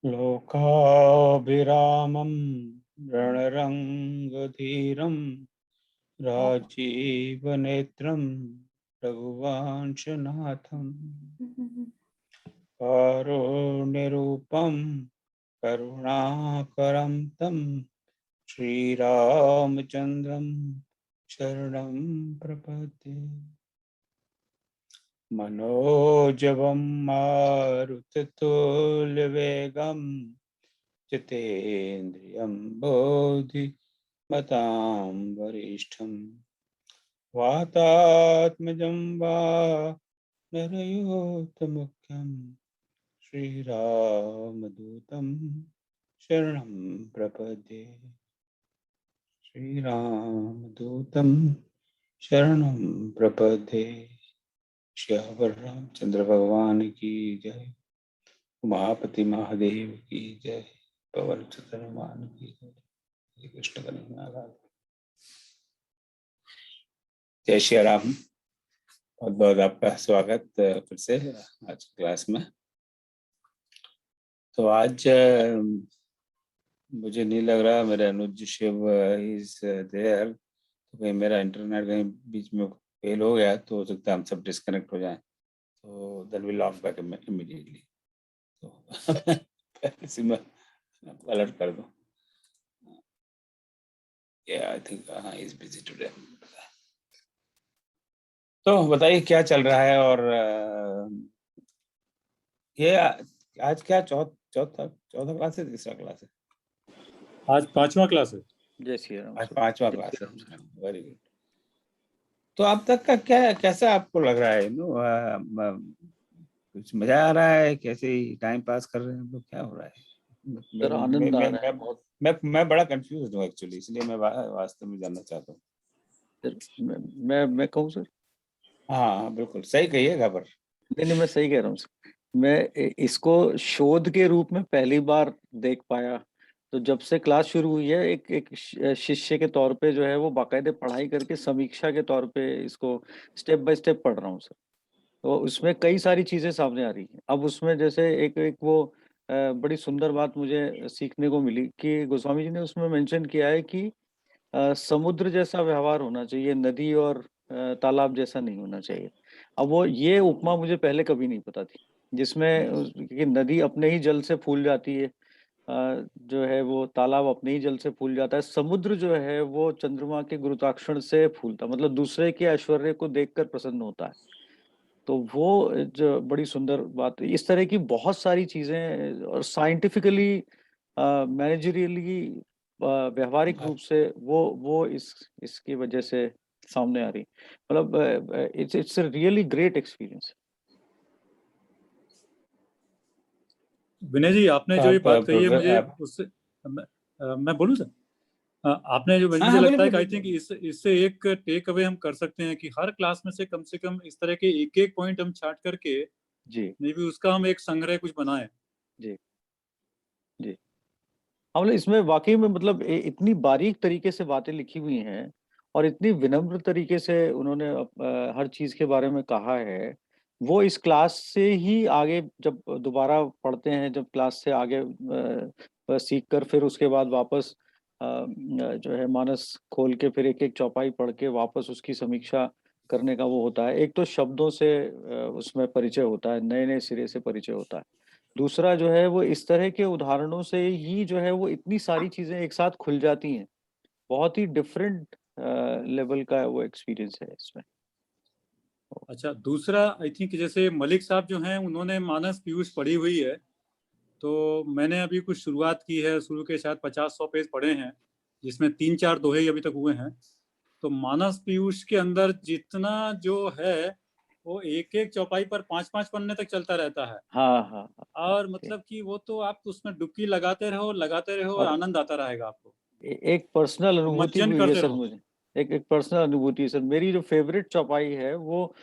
लोकाभिरामं रणरङ्गधीरं राजीवनेत्रं रघुवंशनाथं कारुण्यरूपं करुणाकरं तं श्रीरामचन्द्रं शरणं प्रपद्ये। मनोजवं मारुततुल्यवेगं जितेन्द्रियं बोधिमतां वरिष्ठं वातात्मजं वानरयूथमुख्यं श्रीरामदूतं शरणं प्रपद्ये। श्रीरामदूतं शरणं प्रपद्ये। श्यावर रामचंद्र भगवान की जय। उमापति महादेव की जय। पवन सुत हनुमान की जय। श्री कृष्ण कन्हैया लाल। जय श्री राम। बहुत बहुत आपका स्वागत फिर से आज क्लास में। तो आज मुझे नहीं लग रहा मेरा अनुज शिव इज देयर। तो कहीं मेरा इंटरनेट कहीं बीच में फेल हो गया तो हो सकता है हम सब डिस्कनेक्ट हो जाएं, तो then we log back immediately. तो पहले से मैं अलर्ट कर दूं। I think is busy today. तो बताइए क्या चल रहा है। और ये आज क्या चौथा क्लास है, तीसरा क्लास है? आज 5वां क्लास है। जय श्री राम। आज 5वां क्लास है। Very good. तो अब तक का क्या कैसा आपको लग रहा है? कुछ मजा आ रहा है? कैसे टाइम पास कर रहे हैं हम लोग? क्या हो रहा है? सर आनंद आ रहा है बहुत। मैं बड़ा कंफ्यूज हूँ एक्चुअली, इसलिए मैं वास्तव में जानना चाहता हूँ। मैं कहूँ सर? हाँ बिल्कुल सही कहिएगा। पर नहीं मैं सही कह रहा हूँ सर। मैं इसको शोध के रूप में पहली बार देख पाया। तो जब से क्लास शुरू हुई है एक शिष्य के तौर पे जो है वो बाकायदे पढ़ाई करके समीक्षा के तौर पे इसको स्टेप बाय स्टेप पढ़ रहा हूँ सर। तो उसमें कई सारी चीजें सामने आ रही हैं। अब उसमें जैसे एक वो बड़ी सुंदर बात मुझे सीखने को मिली कि गोस्वामी जी ने उसमें मेंशन किया है कि समुद्र जैसा व्यवहार होना चाहिए, नदी और तालाब जैसा नहीं होना चाहिए। अब वो ये उपमा मुझे पहले कभी नहीं पता थी, जिसमें कि नदी अपने ही जल से फूल जाती है, जो है वो तालाब अपने ही जल से फूल जाता है, समुद्र जो है वो चंद्रमा के गुरुत्वाकर्षण से फूलता, मतलब दूसरे के ऐश्वर्य को देखकर प्रसन्न होता है। तो वो जो बड़ी सुंदर बात है। इस तरह की बहुत सारी चीजें और साइंटिफिकली मैनेजरियली व्यवहारिक रूप से वो इसकी वजह से सामने आ रही, मतलब it's a really great experience. Vinay ji, आपने जो ये बात कही है मुझे उससे मैं बोलूं सर? आपने जो मुझे लगता है कि आई थिंक इससे एक टेक अवे हम कर सकते हैं कि हर क्लास में से कम इस तरह के एक एक पॉइंट हम छाट करके जी मे बी उसका हम एक संग्रह कुछ बनाएं। जी जी हम लोग इसमें वाकई में मतलब इतनी बारीक तरीके से बातें लिखी हुई हैं और इतनी विनम्र तरीके से उन्होंने हर चीज के बारे में कहा है। वो इस क्लास से ही आगे जब दोबारा पढ़ते हैं, जब क्लास से आगे सीख कर फिर उसके बाद वापस जो है मानस खोल के फिर एक एक चौपाई पढ़ के वापस उसकी समीक्षा करने का वो होता है। एक तो शब्दों से उसमें परिचय होता है, नए नए सिरे से परिचय होता है। दूसरा जो है वो इस तरह के उदाहरणों से ही जो है वो इतनी सारी चीजें एक साथ खुल जाती हैं। बहुत ही डिफरेंट लेवल का वो एक्सपीरियंस है इसमें। अच्छा, दूसरा आई थिंक जैसे मलिक साहब जो हैं उन्होंने मानस पीयूष पढ़ी हुई है, तो मैंने अभी कुछ शुरुआत की है। शुरू के शायद 50-100 पेज पढ़े हैं, जिसमें 3-4 दोहे ही अभी तक हुए हैं। तो मानस पीयूष के अंदर जितना जो है वो एक एक चौपाई पर 5-5 पन्ने तक चलता रहता है। हाँ। और मतलब कि वो तो आप उसमें डुबकी लगाते रहो और आनंद आता रहेगा आपको। एक पर्सनल अनुभूति मज्जन हुई है करते सर रहो। मुझे। एक पर्सनल अनुभूति सर, मेरी जो फेवरेट चौपाई है वो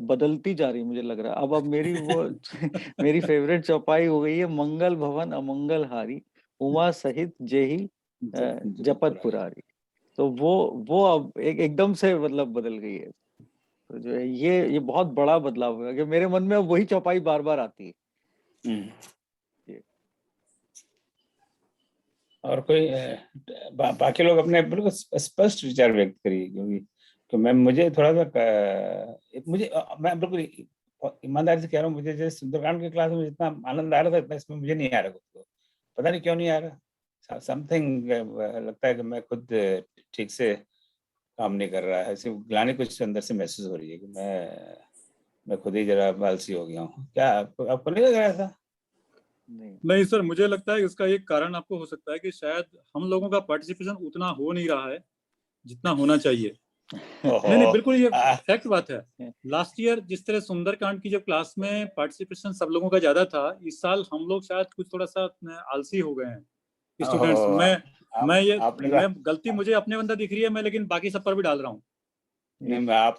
बदलती जा रही है मुझे लग रहा है। अब मेरी वो मेरी फेवरेट चौपाई हो गई है, मंगल भवन अमंगल हारी उमा सहित जेही जपत पुरारी। तो वो अब एकदम से मतलब बदल गई है। तो जो है ये बहुत बड़ा बदलाव हुआ कि मेरे मन में अब वही चौपाई बार बार आती है। और कोई बाकी लोग अपने बिल्कुल स्पष्ट विचार व्यक्त करिए, क्योंकि तो मुझे थोड़ा सा मैं बिल्कुल ईमानदारी से कह रहा हूँ, मुझे जैसे सुंदरकांड की क्लास में जितना आनंद आ रहा था, इतना इसमें मुझे नहीं आ रहा खुद को। पता नहीं क्यों नहीं आ रहा। समथिंग लगता है कि मैं खुद ठीक से काम नहीं कर रहा है। ऐसी ग्लानि कुछ अंदर से महसूस हो रही है कि मैं खुद ही जरा आलसी हो गया हूँ। क्या आपको नहीं लग रहा था? नहीं सर, मुझे लगता है इसका एक कारण आपको हो सकता है कि शायद हम लोगों का पार्टिसिपेशन उतना हो नहीं रहा है जितना होना चाहिए। नहीं बिल्कुल, ये फैक्ट बात है। लास्ट ईयर जिस तरह सुंदरकांड की जब क्लास में पार्टिसिपेशन सब लोगों का ज्यादा था, इस साल हम लोग शायद कुछ थोड़ा सा आलसी हो गए हैं स्टूडेंट्स। मैं गलती मुझे अपने अंदर दिख रही है, मैं लेकिन बाकी सब पर भी डाल रहा हूँ। नहीं, आप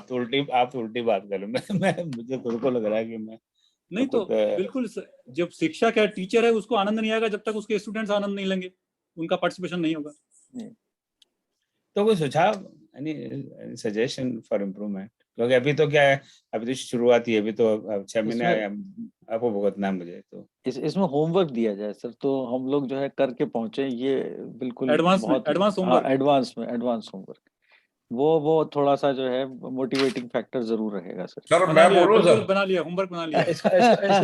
तो उल्टी बात कर रहे। मैं मुझे खुद को लग रहा है कि मैं नहीं तो बिल्कुल जब शिक्षक है, टीचर है, उसको आनंद नहीं आएगा जब तक उसके स्टूडेंट्स आनंद नहीं लेंगे, उनका पार्टिसिपेशन नहीं होगा। तो कोई सुझाव, एनी सजेशन फॉर इम्प्रूवमेंट? क्योंकि अभी तो क्या है, अभी तो शुरुआत ही है, अभी तो 6 महीने आपको भुगतना है मुझे। तो इसमें होमवर्क दिया जाए सर, तो हम लोग जो है करके पहुंचे, ये बिल्कुल एडवांस होमवर्क, एडवांस होमवर्क, वो थोड़ा सा जो है मोटिवेटिंग फैक्टर जरूर रहेगा सर। सर मैं बोलूं सर, बना लिया होमवर्क, बना लिया। इसको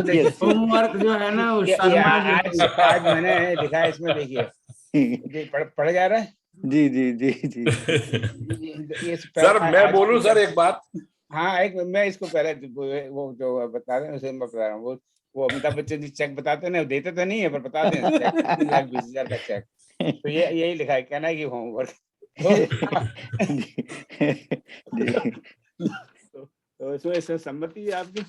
देखिए, होमवर्क जो है ना वो शर्मा जी आज मैंने लिखा है इसमें, देखिए पढ़ जा रहा है। जी जी जी जी सर मैं बोलूं सर एक बात। हाँ, एक मैं इसको पहले वो जो बता रहे हैं उसे मैं बता रहा हूँ। वो अमिताभ बच्चन जी चेक बताते हैं ना, देते तो नहीं है पर बताते हैं, 3,20,000 का चेक। तो ये यही लिखा है, कहना है कि होमवर्क। तो इसमें सम्मति है आपकी?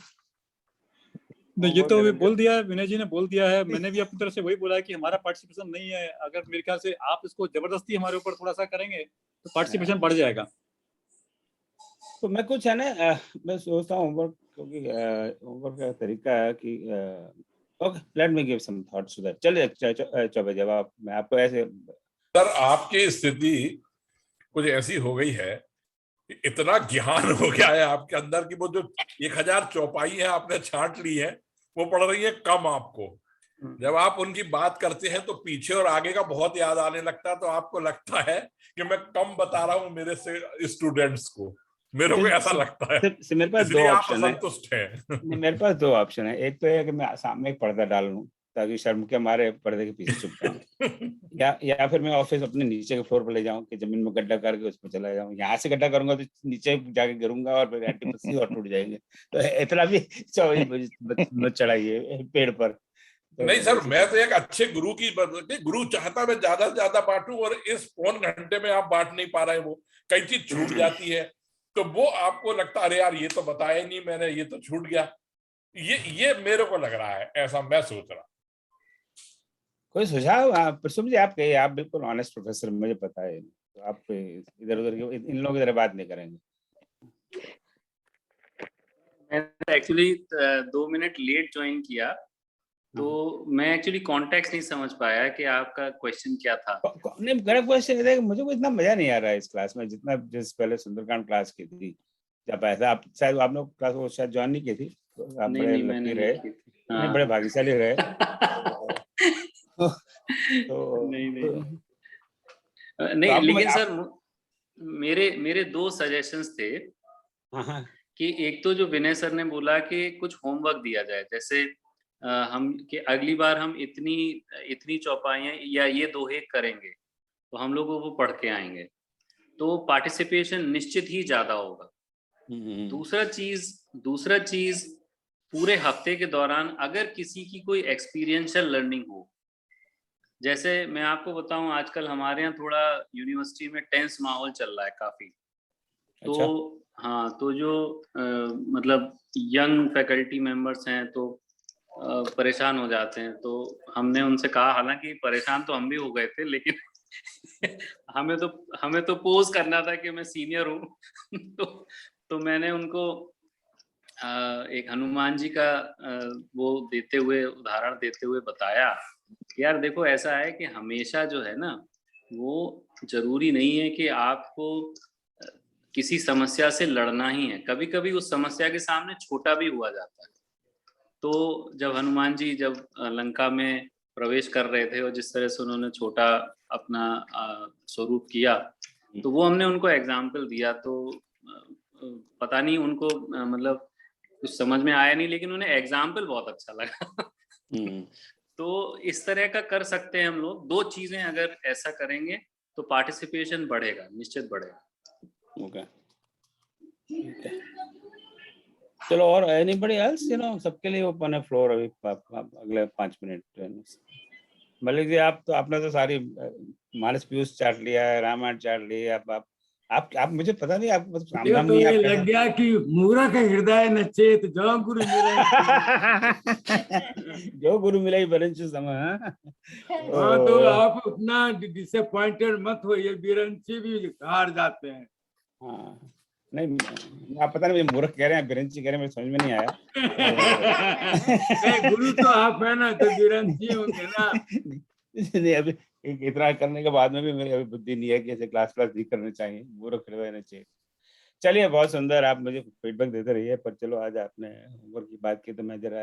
नहीं, ये तो बोल दिया है, विनय जी ने बोल दिया है। मैंने भी अपनी तरफ से वही बोला है कि हमारा पार्टिसिपेशन नहीं है। अगर मेरे ख्याल से आप इसको जबरदस्ती हमारे ऊपर थोड़ा सा करेंगे तो पार्टिसिपेशन बढ़ जाएगा। तो मैं कुछ है ना, मैं सोचता हूँ होमवर्क, क्योंकि होमवर्क का तरीका है कि okay, let me give some thoughts to that. चलिए चौबे, जवाब मैं आपको ऐसे। सर आपकी स्थिति कुछ ऐसी हो गई है, इतना ज्ञान हो गया है आपके अंदर कि वो जो 1000 चौपाई है आपने छांट ली है, वो पड़ रही है कम आपको। जब आप उनकी बात करते हैं तो पीछे और आगे का बहुत याद आने लगता है, तो आपको लगता है कि मैं कम बता रहा हूं मेरे से स्टूडेंट्स को। मेरे को ऐसा लगता है। मेरे पास दो ऑप्शन है। संतुष्ट है। मेरे पास 2 ऑप्शन है। एक तो है कि मैं सामने एक पर्दा डाल लूं ताकि शर्म के मारे पर्दे के पीछे छुप जाऊं, या फिर मैं ऑफिस अपने नीचे के फ्लोर पर ले जाऊं कि जमीन में गड्ढा करके उसमें चला जाऊं। यहाँ से गड्ढा करूंगा तो नीचे जाके गिरूंगा और फिर एंटीपसी और टूट जाएंगे। तो इतना भी मत चढ़ाइए पेड़ पर। तो नहीं सर, मैं तो एक अच्छे गुरु की गुरु चाहता मैं ज्यादा से ज्यादा बांटूं, और इस पौन घंटे में आप बांट नहीं पा रहे, वो कई चीज छूट जाती है, तो वो आपको लगता अरे यार ये तो बताया नहीं मैंने, ये तो छूट गया। ये मेरे को लग रहा है, ऐसा मैं सोच रहा। कोई सुझाव? प्रसुम जी आप कहिए, आप बिल्कुल ऑनेस्ट प्रोफेसर, मुझे पता है, तो आप इधर उधर इन लोगों की तरह बात नहीं करेंगे। मैंने एक्चुअली 2 मिनट लेट ज्वाइन किया, तो मैं एक्चुअली कॉन्टेक्स्ट नहीं समझ पाया कि आपका क्वेश्चन क्या था। नहीं, मेरा क्वेश्चन है कि मुझे को इतना मजा नहीं आ रहा है इस क्लास में जितना जिस पहले सुंदरकांड क्लास की थी। जब ऐसा आप शायद आप लोग क्लास वो शायद ज्वाइन नहीं की थी, तो आप बड़े लकी रहे, नहीं बड़े भाग्यशाली रहे। नहीं, लेकिन सर मेरे 2 सजेशंस थे कि एक तो जो विनय सर ने बोला कि कुछ होमवर्क दिया जाए, जैसे हम कि अगली बार हम इतनी चौपाइयाँ या ये दोहे करेंगे तो हम लोगों को पढ़ के आएंगे, तो पार्टिसिपेशन निश्चित ही ज्यादा होगा। दूसरा चीज पूरे हफ्ते के दौरान अगर किसी की कोई एक्सपीरियंशियल लर्निंग हो, जैसे मैं आपको बताऊं आजकल हमारे यहाँ थोड़ा यूनिवर्सिटी में टेंस माहौल चल रहा है काफी। तो हाँ, तो जो मतलब यंग फैकल्टी मेंबर्स हैं तो परेशान हो जाते हैं, तो हमने उनसे कहा, हालांकि परेशान तो हम भी हो गए थे, लेकिन हमें तो पोज करना था कि मैं सीनियर हूँ। तो मैंने उनको एक हनुमान जी का वो देते हुए, उदाहरण देते हुए बताया कि यार देखो ऐसा है कि हमेशा जो है ना, वो जरूरी नहीं है कि आपको किसी समस्या से लड़ना ही है, कभी कभी उस समस्या के सामने छोटा भी हुआ जाता है। तो जब हनुमान जी जब लंका में प्रवेश कर रहे थे और जिस तरह से उन्होंने छोटा अपना स्वरूप किया, तो वो हमने उनको एग्जाम्पल दिया। तो पता नहीं उनको मतलब कुछ समझ में आया नहीं, लेकिन उन्हें एग्जाम्पल बहुत अच्छा लगा। तो इस तरह का कर सकते हैं हम लोग। 2 चीजें अगर ऐसा करेंगे तो पार्टिसिपेशन बढ़ेगा, निश्चित बढ़ेगा। ओके, ठीक है। चलो, और एनीबॉडी एल्स, सबके लिए ओपन है फ्लोर अभी अगले 5 मिनट। मलिक जी, आपने तो सारी मानस पीयूष चाट लिया है, रामायण चाट ली है। आप मुझे पता नहीं, आपको बस काम धाम तो नहीं ये आप लग गया कि मूरख हृदय नचेत जो गुरु मिले। जो गुरु मिला ही बरंच समय। हाँ, तो आप उतना डिसअपॉइंटेड मत होइए, बिरंची भी हार जाते हैं। हाँ, नहीं, आप पता नहीं मुझे मूर्ख कह रहे हैं, बिरंची कह रहे हैं, मुझे समझ में नहीं आया। नहीं, गुरु तो आप है ना, तो बिरंची होंगे ना। नहीं, अभी इतना करने के बाद में भी मेरी अभी बुद्धि नहीं है कि ऐसे क्लास नहीं करने चाहिए, मूर्ख रहना चाहिए। चलिए, बहुत सुंदर, आप मुझे फीडबैक देते रहिए। पर चलो, आज आपने होमवर्क की बात की तो मैं जरा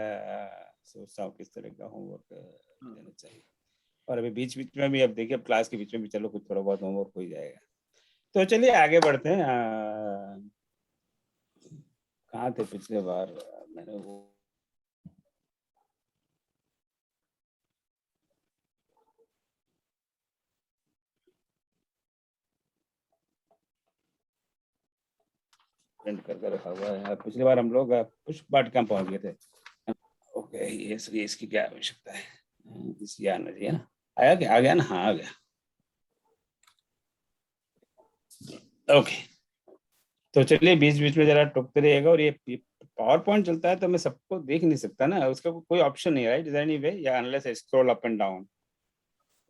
सोचता हूँ किस तरह का होमवर्क देना चाहिए। और अभी बीच बीच में भी, अब देखिए, अब क्लास के बीच में भी चलो कुछ थोड़ा बहुत होमवर्क हो ही जाएगा। तो चलिए आगे बढ़ते हैं। कहाँ थे पिछले बार? मैंने वो प्रिंट करके रखा हुआ है। पिछली बार हम लोग पुष्प पाठ कहाँ पहुंच गए थे? ओके, ये इसकी क्या आवश्यकता है? इसकी आना चाहिए ना। आ गया ना? हाँ, आ गया। ओके, तो चलिए बीच बीच में जरा टोकते रहिएगा। और ये पावर पॉइंट चलता है तो मैं सबको देख नहीं सकता ना, उसका कोई ऑप्शन नहीं है, राइट? एनी वे, या unless scroll up and down,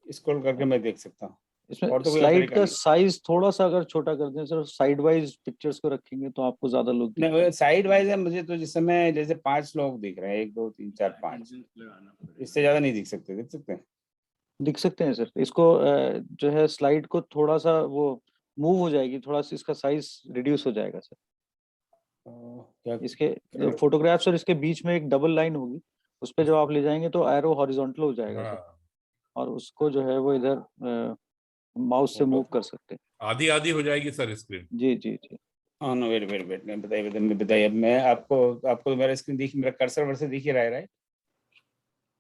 scroll करके मैं देख सकता हूँ। इसमें और तो कोई स्लाइड तरीका का नहीं। साइज थोड़ा सा अगर छोटा कर दें सर, साइड वाइज पिक्चर्स को रखेंगे तो आपको ज्यादा लोग दिख नहीं, साइड वाइज है। मुझे तो जिस समय जैसे 5 लोग दिख रहे हैं, 1 2 3 4 5, इससे ज्यादा नहीं दिख सकते। दिख सकते हैं? दिख सकते हैं सर। इसको जो है स्लाइड को थोड़ा सा वो मूव हो जाएगी, थोड़ा सा इसका साइज रिड्यूस हो जाएगा सर। क्या इसके फोटोग्राफ्स और इसके बीच में एक डबल लाइन होगी, उस पर जब आप ले जाएंगे तो एरो हॉरिजॉन्टल हो जाएगा सर। हाँ, और उसको जो है वो इधर माउस से मूव कर सकते हैं। आधी आधी हो जाएगी सर स्क्रीन। जी जी जी। हाँ, नो, वेट, नहीं, बताइए। अब मैं आपको मेरा स्क्रीन मेरा कर्सर वर्सर दिख ही रहा है, राइट?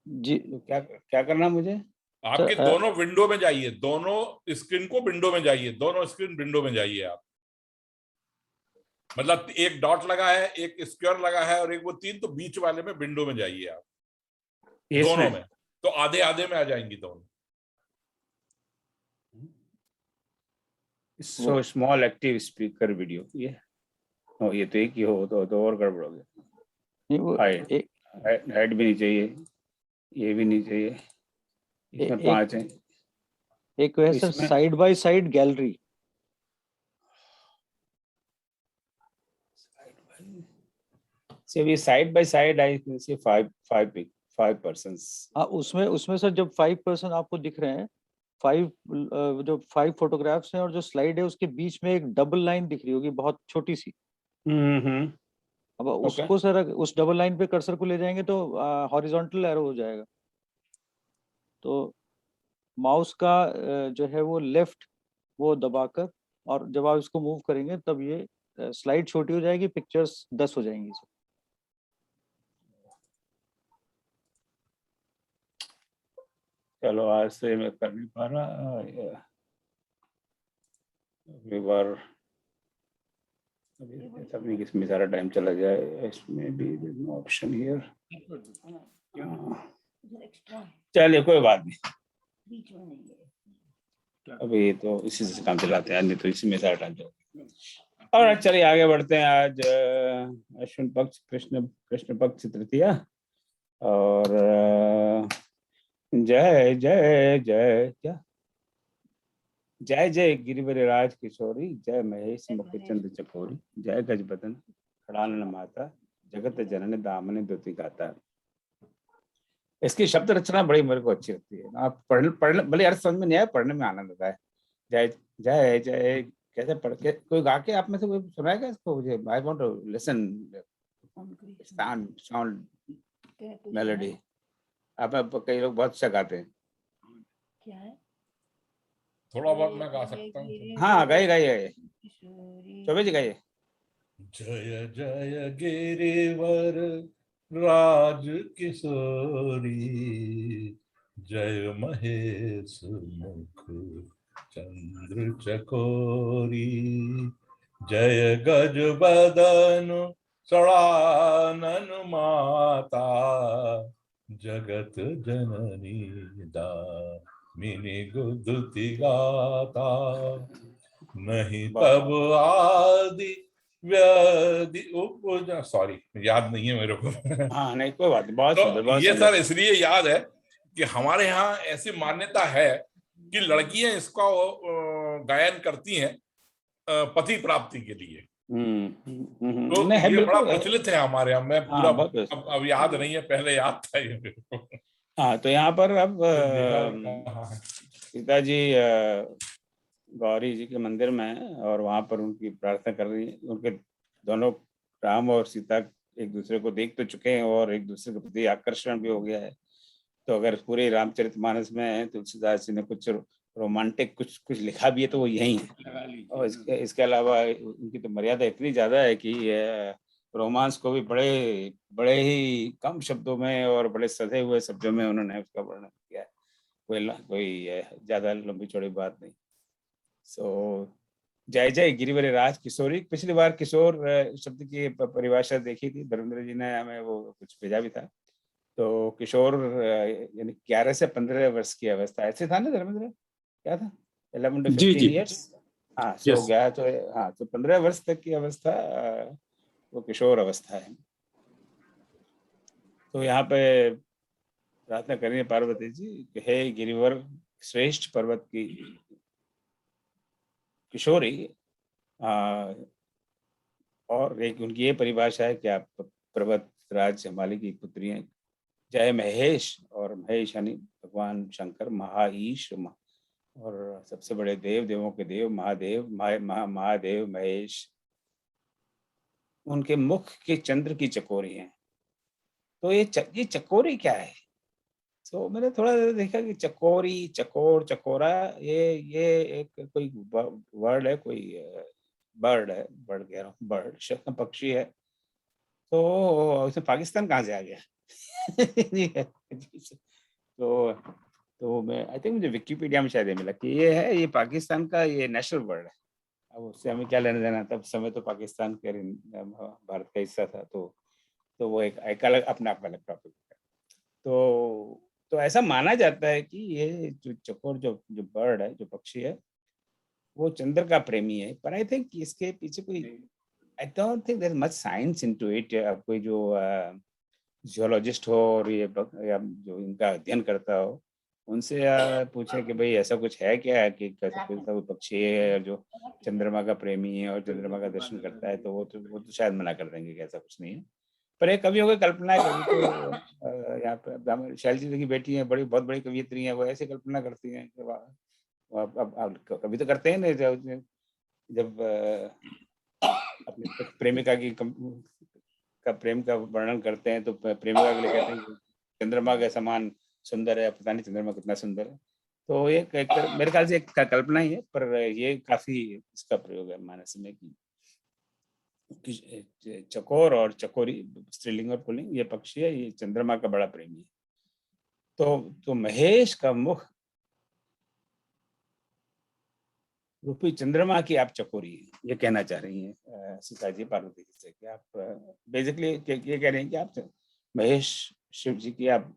जी तो क्या करना है मुझे? आपके सर, दोनों विंडो में जाइए, दोनों स्क्रीन को विंडो में जाइए, दोनों स्क्रीन विंडो में जाइए आप। मतलब एक डॉट लगा है, एक स्क्वायर लगा है और एक वो 3, तो बीच वाले में विंडो में जाइए आप, दोनों में। तो आधे आधे में आ जाएंगी दोनों। So small active speaker video, ये तो एक ही हो तो और गड़बड़ हो गया। नहीं वो हाइट भी नहीं चाहिए, ये भी नहीं चाहिए। इसमें 5 है। एक है sir side by side gallery. ये side by side I can see 5 persons. हाँ, उसमें सर जब 5% आपको दिख रहे हैं, 5 जो 5 फोटोग्राफ्स हैं और जो स्लाइड है उसके बीच में एक डबल लाइन दिख रही होगी बहुत छोटी सी। अब उसको सर उस डबल लाइन पे कर्सर को ले जाएंगे तो हॉरिजॉन्टल एरो हो जाएगा। तो माउस का जो है वो लेफ्ट वो दबाकर, और जब आप इसको मूव करेंगे तब ये स्लाइड छोटी हो जाएगी, पिक्चर्स 10 हो जाएंगी सर। चलो, आज से मैं कर नहीं पा रहा। एक बार अभी किसमें सारा टाइम चला जाए, इसमें भी ऑप्शन हियर। चलिए, कोई बात नहीं, अभी तो इसी से काम चलाते हैं, नहीं तो इसी में सारा टाइम चलता है। और चलिए आगे बढ़ते हैं। आज अश्विन पक्ष कृष्ण पक्ष तृतीया, और जय जय जय क्या जय जय गिरिवरराज किशोरी, जय महेश मुख चंद्र चकोरी, जय गजबदन खड़ानन माता, जगत जननी दामन द्युति गाता। इसकी शब्द रचना बड़ी मेरे को अच्छी लगती है। आप पढ़ने भले अर्थ समझ में नहीं आया, पढ़ने में आनंद आता है। जय जय जय कैसे पढ़ के, कोई गा के आप में से कोई सुनाएगा इसको? मुझे I want to listen sound melody. आप कई लोग बहुत अच्छा गाते हैं। क्या है? थोड़ा बहुत मैं गा सकता हूँ। हाँ गाइए गाइए, किशोरी चौबे जी गाइए। जय जय गिरिवर राज किशोरी, जय महेश मुख चंद्र चकोरी, जय गज बदन सड़ानन माता, जगत जननी दामिनी गुदति गाता, नहीं तब आदि व्याधि उपजा, सॉरी याद नहीं है मेरे को। हाँ नहीं कोई बात नहीं, बहुत तो सुंदर, बहुत ये सुंदर। सर इसलिए याद है कि हमारे यहाँ ऐसी मान्यता है कि लड़कियां इसका गायन करती हैं पति प्राप्ति के लिए। तो नहीं है ये बड़ा बिल्कुल। प्रचलित है हमारे यहाँ। मैं पूरा हाँ बहुत। अब याद नहीं है, पहले याद था ये मेरे को। हाँ तो यहाँ पर अब तो बिहार कहाँ है? सीता जी गौरी जी के मंदिर में है और वहाँ पर उनकी प्रार्थना कर रही है। उनके दोनों राम और सीता एक दूसरे को देख तो चुके हैं और एक दूसरे के प्रति आकर्षण भी हो गया है। तो अगर पूरे रामचरितमानस में तुलसीदास जी ने कुछ रोमांटिक कुछ कुछ लिखा भी है तो वो यही है। और इसके अलावा उनकी तो मर्यादा इतनी ज्यादा है कि रोमांस को भी बड़े बड़े ही कम शब्दों में और बड़े सधे हुए शब्दों में उन्होंने उसका वर्णन किया है। कोई ज्यादा लंबी चौड़ी बात नहीं। सो जय जय गिरिवर राज किशोरी। पिछली बार किशोर शब्द की परिभाषा देखी थी, धर्मेंद्र जी ने हमें वो कुछ भेजा भी था। तो किशोर यानी 11 से 15 वर्ष की अवस्था, ऐसे था ना धर्मेंद्र, क्या था? 11 to जी 15 जी ईयर्स। हाँ सो यस। गया तो हाँ तो 15 वर्ष तक की अवस्था वो किशोर अवस्था है। तो यहाँ पे प्रार्थना करेंगे पार्वती जी कि हे गिरिवर श्रेष्ठ पर्वत की किशोरी। और एक उनकी ये परिभाषा है कि आप पर्वत राज हिमालय की पुत्री हैं। जय महेश, और महेश यानी भगवान शंकर, महाईश और सबसे बड़े देव देवों के देव महादेव, महादेव महेश। उनके मुख के चंद्र की चकोरी हैं। तो ये चकोरी क्या है? तो मैंने थोड़ा देखा कि चकोरी, चकोर, चकोरा, ये एक कोई वर्ड है, कोई बर्ड है, बर्ड कह रहा हूँ, बर्ड पक्षी है। तो इसमें पाकिस्तान कहाँ से आ गया? तो मैं आई थिंक मुझे विकिपीडिया में शायद ये मिला कि ये है, ये पाकिस्तान का ये नेशनल वर्ड है। अब उससे हमें क्या लेना देना, तब समय तो पाकिस्तान के भारत का हिस्सा था। तो वो एक अलग अपना अलग टॉपिक है। तो ऐसा माना जाता है कि ये जो चकोर जो जो बर्ड है, जो पक्षी है, वो चंद्र का प्रेमी है। पर आई थिंक इसके पीछे कोई, I don't think there is much science into it. अब कोई जो जियोलॉजिस्ट हो और ये या जो इनका अध्ययन करता हो, उनसे पूछे कि भाई ऐसा कुछ है क्या कि कोई पक्षी है जो चंद्रमा का प्रेमी है और चंद्रमा का दर्शन करता है, तो वो तो शायद मना कर देंगे कि ऐसा कुछ नहीं है। पर एक कवियों की कल्पना है। कभी तो यहाँ पे शैलजी की बेटी है, बहुत बड़ी कवियत्री है, वो ऐसे कल्पना करती हैं कि अब कभी तो करते हैं ना, जब अपनी प्रेमिका की प्रेम का वर्णन करते हैं तो प्रेमिका के लिए कहते हैं कि चंद्रमा के समान सुंदर है, पता नहीं चंद्रमा कितना सुंदर है। तो ये मेरे ख्याल से एक कल्पना ही है, पर ये काफी इसका प्रयोग है मानस में कि चकोर और चकोरी, स्त्रीलिंग और पुल्लिंग, ये पक्षी है, ये चंद्रमा का बड़ा प्रेमी है। तो महेश का मुख रूपी चंद्रमा की आप चकोरी है, ये कहना चाह रही हैं सीता जी पार्वती जी से कि आप बेसिकली ये कह रही हैं कि आप महेश शिव जी की आप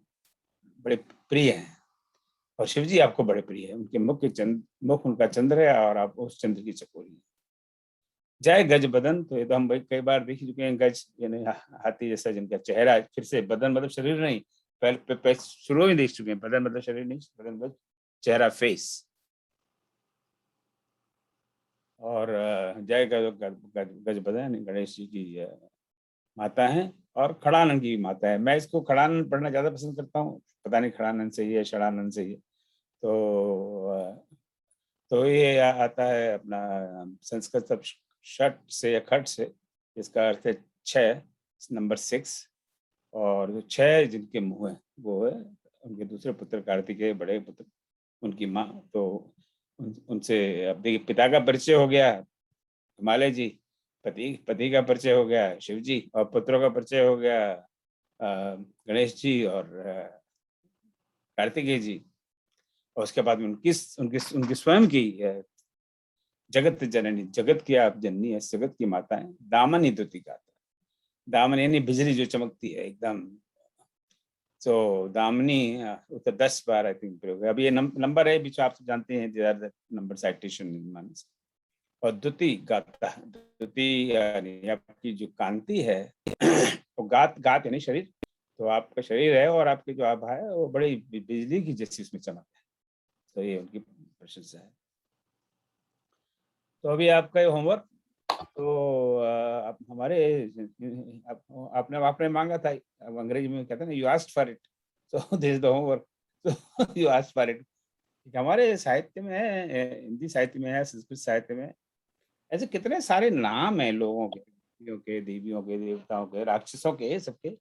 बड़े प्रिय हैं और शिव जी आपको बड़े प्रिय है। उनके मुख उनका चंद्र है और आप उस चंद्र की चकोरी हैं। जय गज बदन, तो ये तो हम कई बार देख चुके हैं। गज यानी हाथी जैसा जिनका चेहरा, फिर से बदन मतलब शरीर नहीं, पहले शुरू में देख चुके हैं। बदन मतलब शरीर नहीं, बदन मतलब चेहरा, फेस। और जय गज बदन गणेश जी की माता है और खड़ानन की भी माता है। मैं इसको खड़ानन पढ़ना ज्यादा पसंद करता हूँ, पता नहीं खड़ानन से ही है षड़ानन से ही है। तो ये आता है अपना संस्कृत शब्द षट से या खट से, जिसका अर्थ है 6, नंबर 6। और जो 6 जिनके मुंह है वो है उनके दूसरे पुत्र कार्तिकेय, बड़े पुत्र, उनकी माँ, तो उनसे अब देखिए पिता का परिचय हो गया हिमालय जी, पति का परिचय हो गया शिव जी, और पुत्रों का परिचय हो गया गणेश जी और कार्तिकेय जी। और उसके बाद में उनकी स्वयं की जगत जननी, जगत की आप जननी है, जगत की माता है, दामनी द्युति गाता। दामन यानी बिजली जो चमकती है एकदम। सो दामनी तो 10 बार आई थिंक प्रयोग है। अब ये नंबर है बीच आप जानते हैं, they are the number citation in Manas. और द्युति गाता है, द्युति यानी आपकी जो कांति है वो गात यानी शरीर, तो आपका शरीर है और आपकी जो आभा है वो बड़ी बिजली की जैसी उसमें चमक है। तो ये उनकी प्रशंसा है। तो अभी आपका ये होमवर्क, तो आप हमारे आपने मांगा था, अंग्रेजी में कहते हैं ना, you asked for it, so this is the homework, so you asked for it. हमारे साहित्य में है, हिंदी साहित्य में है, संस्कृत साहित्य में ऐसे कितने सारे नाम हैं लोगों के, देवियों के, देवताओं के, राक्षसों के, सबके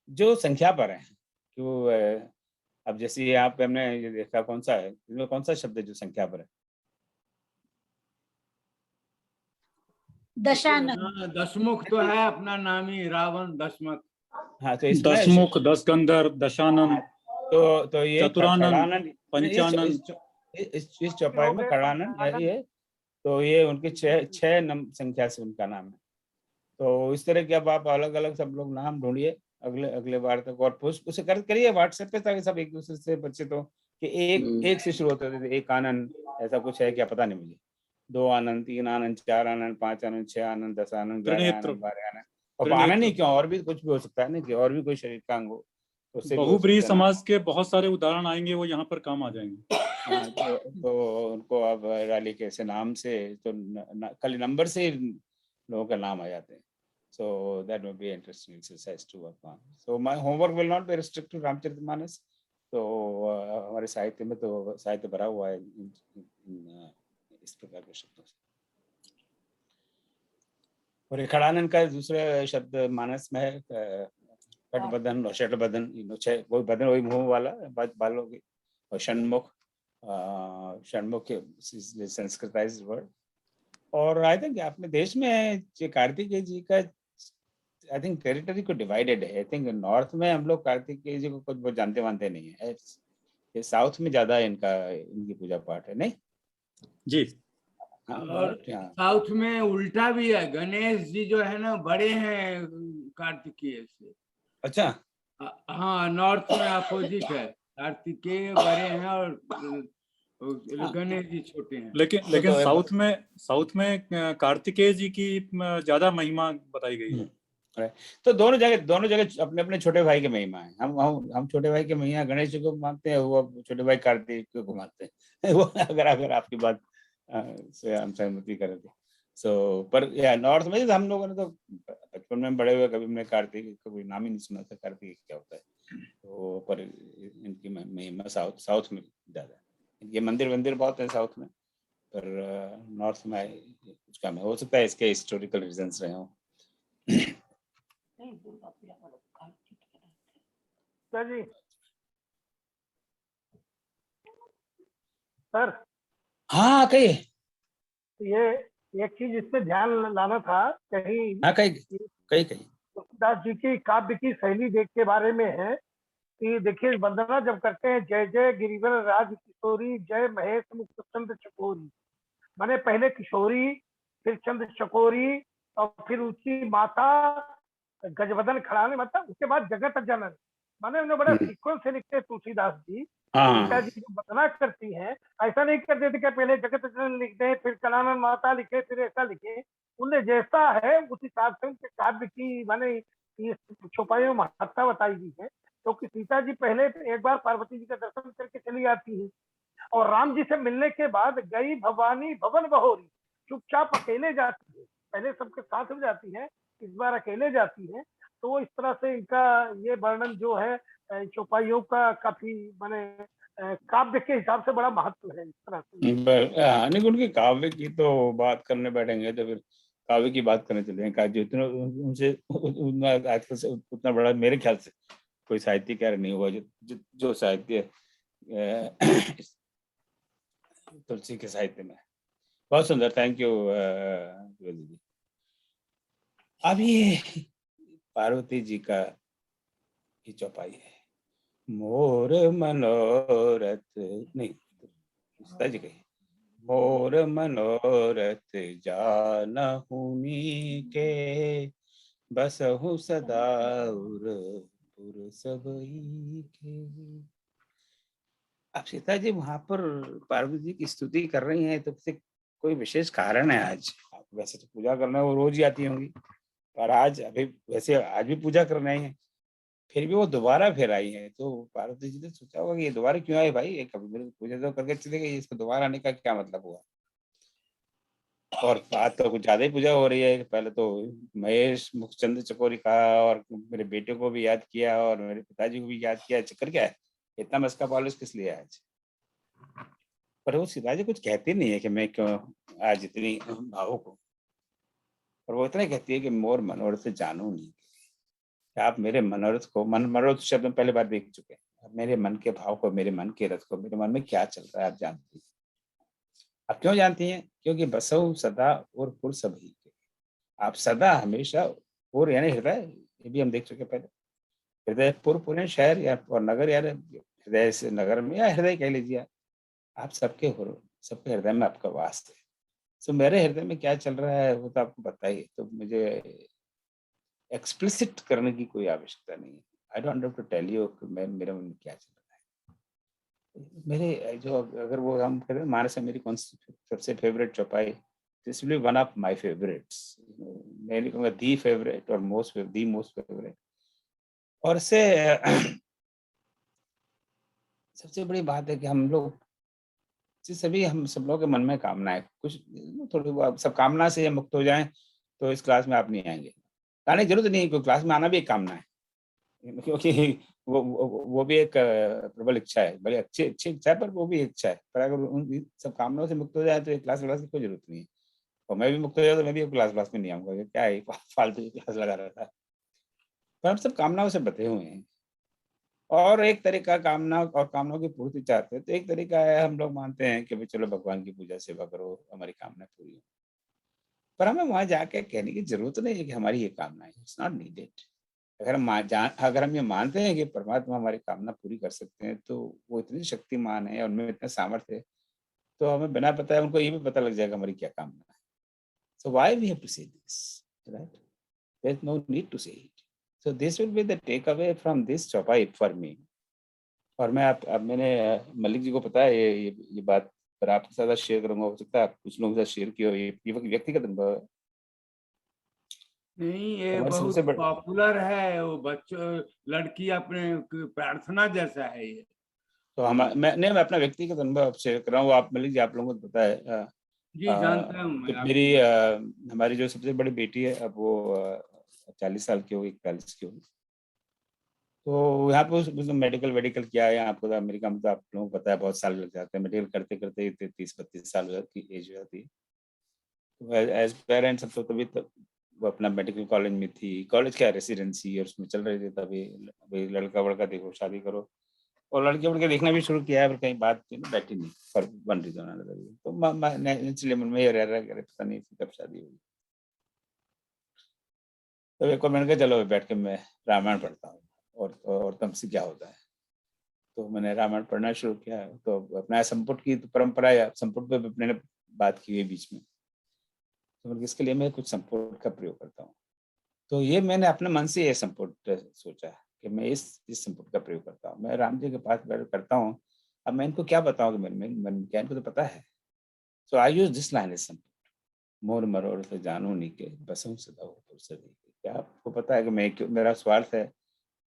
जो संख्या पर हैं। क्यों अब जैसे यहाँ पे हमने ये देखा, कौन सा है इसमें, कौन सा शब्द है जो संख्या पर है? दशानन। हाँ, दशमुख तो है अपना नाम ही, रावण दशमुख। हाँ, तो इसमें दशमुख, दशगंधर, दशानन, तो ये चतुरानन, खड़ानन, पंचानन। इस चौपाई में खड़ानन यही है। तो ये उनके छह संख्या से उनका नाम है। तो इस तरह के अब आप अलग अलग सब लोग नाम ढूंढिए अगले बार तक, और उसे करिए व्हाट्सएप पे, ताकि सब एक दूसरे से परिचित हो कि एक से शुरू होते थे। एक आनंद ऐसा कुछ है क्या, पता नहीं मुझे। 2 आनंद, 3 आनंद, 4 आनंद, 5 आनंद, 6 आनंद, 10 आनंद, 11 आनंद, 12 आनंद। और आनंद ही क्यों, और भी कुछ भी हो सकता है ना, कि और भी कोई शरीर का अंग हो, तो उससे भी हो बहुब्रीहि सकता है ना। समाज के बहुत सारे उदाहरण आएंगे, वो यहाँ पर काम आ जाएंगे। हाँ, तो उनको अब डाली के ऐसे नाम से, तो खाली नंबर से ही लोगों का नाम आ जाते हैं। So that will be interesting exercise to work on. So my homework will not be restricted to Ramcharitmanas. तो हमारे साहित्य में तो साहित्य भरा हुआ है इस प्रकार के शब्दों से। और खड़ानन का दूसरा शब्द मानस में है कटबदन और षटबदन, वही बदन, वही मुंह वाला बालों की। और षण्मुख, षण्मुख संस्कृताइज्ड वर्ड। और आई थिंक अपने देश में कार्तिकेय जी का आई थिंक टेरिटरी को डिवाइडेड है। आई थिंक नॉर्थ में हम लोग कार्तिकेय जी को कुछ बहुत जानते वानते नहीं है, ये साउथ में ज्यादा इनकी पूजा पाठ है, नहीं जी। और साउथ में उल्टा भी है, गणेश जी जो है ना बड़े हैं कार्तिकेय से। अच्छा, हाँ, नॉर्थ में अपोजिट है, कार्तिकेय बड़े हैं और गणेश जी छोटे हैं। लेकिन साउथ में कार्तिकेय जी की ज्यादा महिमा बताई गई है। तो दोनों जगह अपने अपने छोटे भाई के महिमा है। हम छोटे भाई के महिमा गणेश जी को मानते हैं, वो छोटे भाई कार्तिक को मानते हैं। वो अगर आपकी बात से हम सहमति करें तो। पर या नॉर्थ में हम लोगों ने तो बचपन में बड़े हुए, कभी हमने कार्तिक का कोई नाम ही नहीं सुना था, कार्तिक क्या होता है। तो पर इनकी महिमा साउथ में ज्यादा है। इनके मंदिर बहुत है साउथ में, पर नॉर्थ में कुछ कम है। हो सकता है इसके हिस्टोरिकल रीजंस रहे हों। जी सर, हाँ कहिए। ये एक चीज इसमें ध्यान लाना था, कहीं हाँ कहीं तुलसीदास जी की काव्य की शैली देख के बारे में है कि देखिए, वंदना जब करते हैं, जय जय गिरिवर राज किशोरी, जय महेश मुक्त चंद्र चकोरी, माने पहले किशोरी, फिर चंद्र चकोरी, और फिर उसकी माता गजवदन खड़ाने, मतलब उसके बाद जगत जनन, माने उन्हें बड़ा सीक्वेंस से लिखते तुलसीदास जी। सीता जी जो वंदना करती हैं, ऐसा नहीं कर देते कि पहले जगत जनन लिख दें, फिर कलानन माता लिखे, फिर ऐसा लिखे। उन्हें जैसा है उस हिसाब से उनके काव्य की माने ये चौपाइयों में महत्ता बताई गई है। क्योंकि सीता जी पहले एक बार पार्वती जी का दर्शन करके चली आती है, और राम जी से मिलने के बाद गई भवानी भवन बहोरी, चुपचाप अकेले जाती है। पहले सबके साथ में जाती है, इस बार अकेले जाती है। तो इस तरह से इनका ये वर्णन जो है चौपाइयों का काफी माने काव्य के हिसाब से बड़ा महत्व है इस तरह से। नहीं, उनके काव्य की तो बात करने बैठेंगे तो फिर काव्य की बात करने चले हैं। जितना उनसे आजकल से उतना बड़ा मेरे ख्याल से कोई साहित्यकार नहीं हुआ जो साहित्य तुलसी के साहित्य में। बहुत सुंदर, थैंक यू दीदी। अब ये पार्वती जी का की चौपाई है, मोर मनोरथ नहीं, सीता जी कही, मोर मनोरथ जानहुनी के, बसहु सदा उर सबही के। अब सीता जी वहां पर पार्वती जी की स्तुति कर रही हैं, तो कोई विशेष कारण है आज? वैसे तो पूजा करना वो रोज ही आती होंगी, पर आज अभी वैसे आज भी पूजा करना ही है, फिर भी वो दोबारा फिर आई है, तो पार्वती जी ने सोचा होगा कि ये दोबारा क्यों आए भाई, कभी मेरे को पूजा तो करके चले गए, इसको दोबारा आने का क्या मतलब हुआ? और बात तो कुछ ज्यादा ही पूजा हो रही है। पहले तो महेश मुखचंद चकोरी का और मेरे बेटे को भी याद किया और मेरे पिताजी को भी याद किया, चक्कर क्या है, इतना मस्का पॉलिश किस लिए आज? पर वो सीता जी कुछ कहती नहीं है कि मैं क्यों आज इतनी भावुक हूँ, और वो इतना कहती है कि मोर मनोरथ से जानू नहीं, कि आप मेरे मनोरथ को, मनोरथ शब्द में पहले बार देख चुके हैं, आप मेरे मन के भाव को, मेरे मन के रथ को, मेरे मन में क्या चल रहा है आप जानती हैं। आप क्यों जानती हैं? क्योंकि बसहु सदा और पुर सभी के, आप सदा हमेशा, पुर यानी हृदय, ये भी हम देख चुके पहले, हृदय पुर पुणे शहर या और नगर, यार हृदय से नगर में, या हृदय कह लीजिए, आप सबके हृदय में आपका वास है। तो मेरे हृदय में क्या चल रहा है वो तो आपको पता ही है, तो मुझे एक्सप्लिसिट करने की कोई आवश्यकता नहीं है। I don't have to tell you मेरे मन में क्या चल रहा है। मेरे जो, अगर वो हम कहते हैं मानस है मेरी कौन सी सबसे फेवरेट चौपाई, this will B one of my favourites, मैं नहीं कहूँगा दी फेवरेट और मोस्ट फेवरेट। और इससे सबसे बड़ी बात है कि हम लोग सभी, हम सब लोगों के मन में कामना है, कुछ थोड़ी बहुत सब कामना से मुक्त हो जाएं तो इस क्लास में आप नहीं आएंगे। आने की जरूरत नहीं है, क्योंकि क्लास में आना भी एक कामना है, क्योंकि वो भी एक प्रबल इच्छा है, बड़ी अच्छी अच्छी इच्छा है, पर वो भी इच्छा है। पर अगर उन सब कामनाओं से मुक्त हो जाए तो क्लास की कोई जरूरत नहीं है। और मैं भी मुक्त हो जाऊँ तो मैं भी क्लास में नहीं आऊंगा, क्या है फालतू की क्लास लगा रहा था। पर हम सब कामनाओं से बधे हुए हैं, और एक तरीका कामना और कामनाओं की पूर्ति चाहते हैं, तो एक तरीका है, हम लोग मानते हैं कि भाई चलो भगवान की पूजा सेवा करो, हमारी कामना पूरी हो। पर हमें वहां जाके कहने की जरूरत नहीं है कि हमारी ये कामना है, इट्स नॉट नीडेड। अगर हम ये मानते हैं कि परमात्मा हमारी कामना पूरी कर सकते हैं, तो वो इतनी शक्तिमान है, उनमें इतना सामर्थ्य है, तो हमें बिना बताए उनको ये भी पता लग जाएगा हमारी क्या कामना है। So why we have to say this, right? There is no need to say it. So this will be the take away from this chaupai for me. और मैं अब मैंने मलिक जी को पता है ये बात, पर आपके साथ शेयर करूंगा, हो सकता है आप कुछ लोगों के साथ शेयर किया हो, ये व्यक्तिगत अनुभव है। नहीं, ये हमारे बहुत सबसे बड़े, पॉपुलर है, वो बच्चों लड़की अपने प्रार्थना जैसा है ये। तो मैं अपना व्यक्तिगत अनुभव शेयर कर रहा हूँ, आप मलिक जी आप लोगों को पता है। जी जानता हूँ मैं जब आपकी मेरी बात। हमारी जो सबसे बड़ी बेटी है, अब वो 40 साल की होगी, 41 की होगी, तो यहाँ पे उसने मेडिकल वेडिकल किया है। आपको तो अमेरिका में तो आप लोगों को पता है बहुत साल लग जाते हैं, मेडिकल करते करते 30-32 साल की एज हो जाती है। तो एज पेरेंट्स अब तो तभी तक वो अपना मेडिकल कॉलेज में थी, कॉलेज क्या रेसिडेंसी, और उसमें चल रही थी तभी, अभी लड़का वड़का देखो शादी करो, और लड़के वड़के देखना भी शुरू किया है, पर कहीं बात बैठी नहीं फॉर वन रीजन अनदर। तो नेचुरली मन में ये रह रहा है, पता नहीं कब शादी होगी। तो एक और मैंने कहा चलो बैठ के मैं रामायण पढ़ता हूँ, और तुमसे क्या होता है। तो मैंने रामायण पढ़ना शुरू किया, तो अपना संपुट की तो परंपरा, या संपुट पे मैंने बात की है बीच में, तो इसके लिए मैं कुछ संपुट का प्रयोग करता हूँ। तो ये मैंने अपने मन से ये संपुट सोचा कि मैं इस संपुट का प्रयोग करता हूँ, मैं राम जी के पास बैठ करता हूँ। अब मैं इनको क्या बताऊँ कि मन में क्या, इनको तो पता है। सो आई यूज दिस लाइन इज संपुट, मोर मनोरथ जानू नीके, बसहु सदा हो सदी। क्या आपको पता है कि मैं मेरा स्वार्थ है,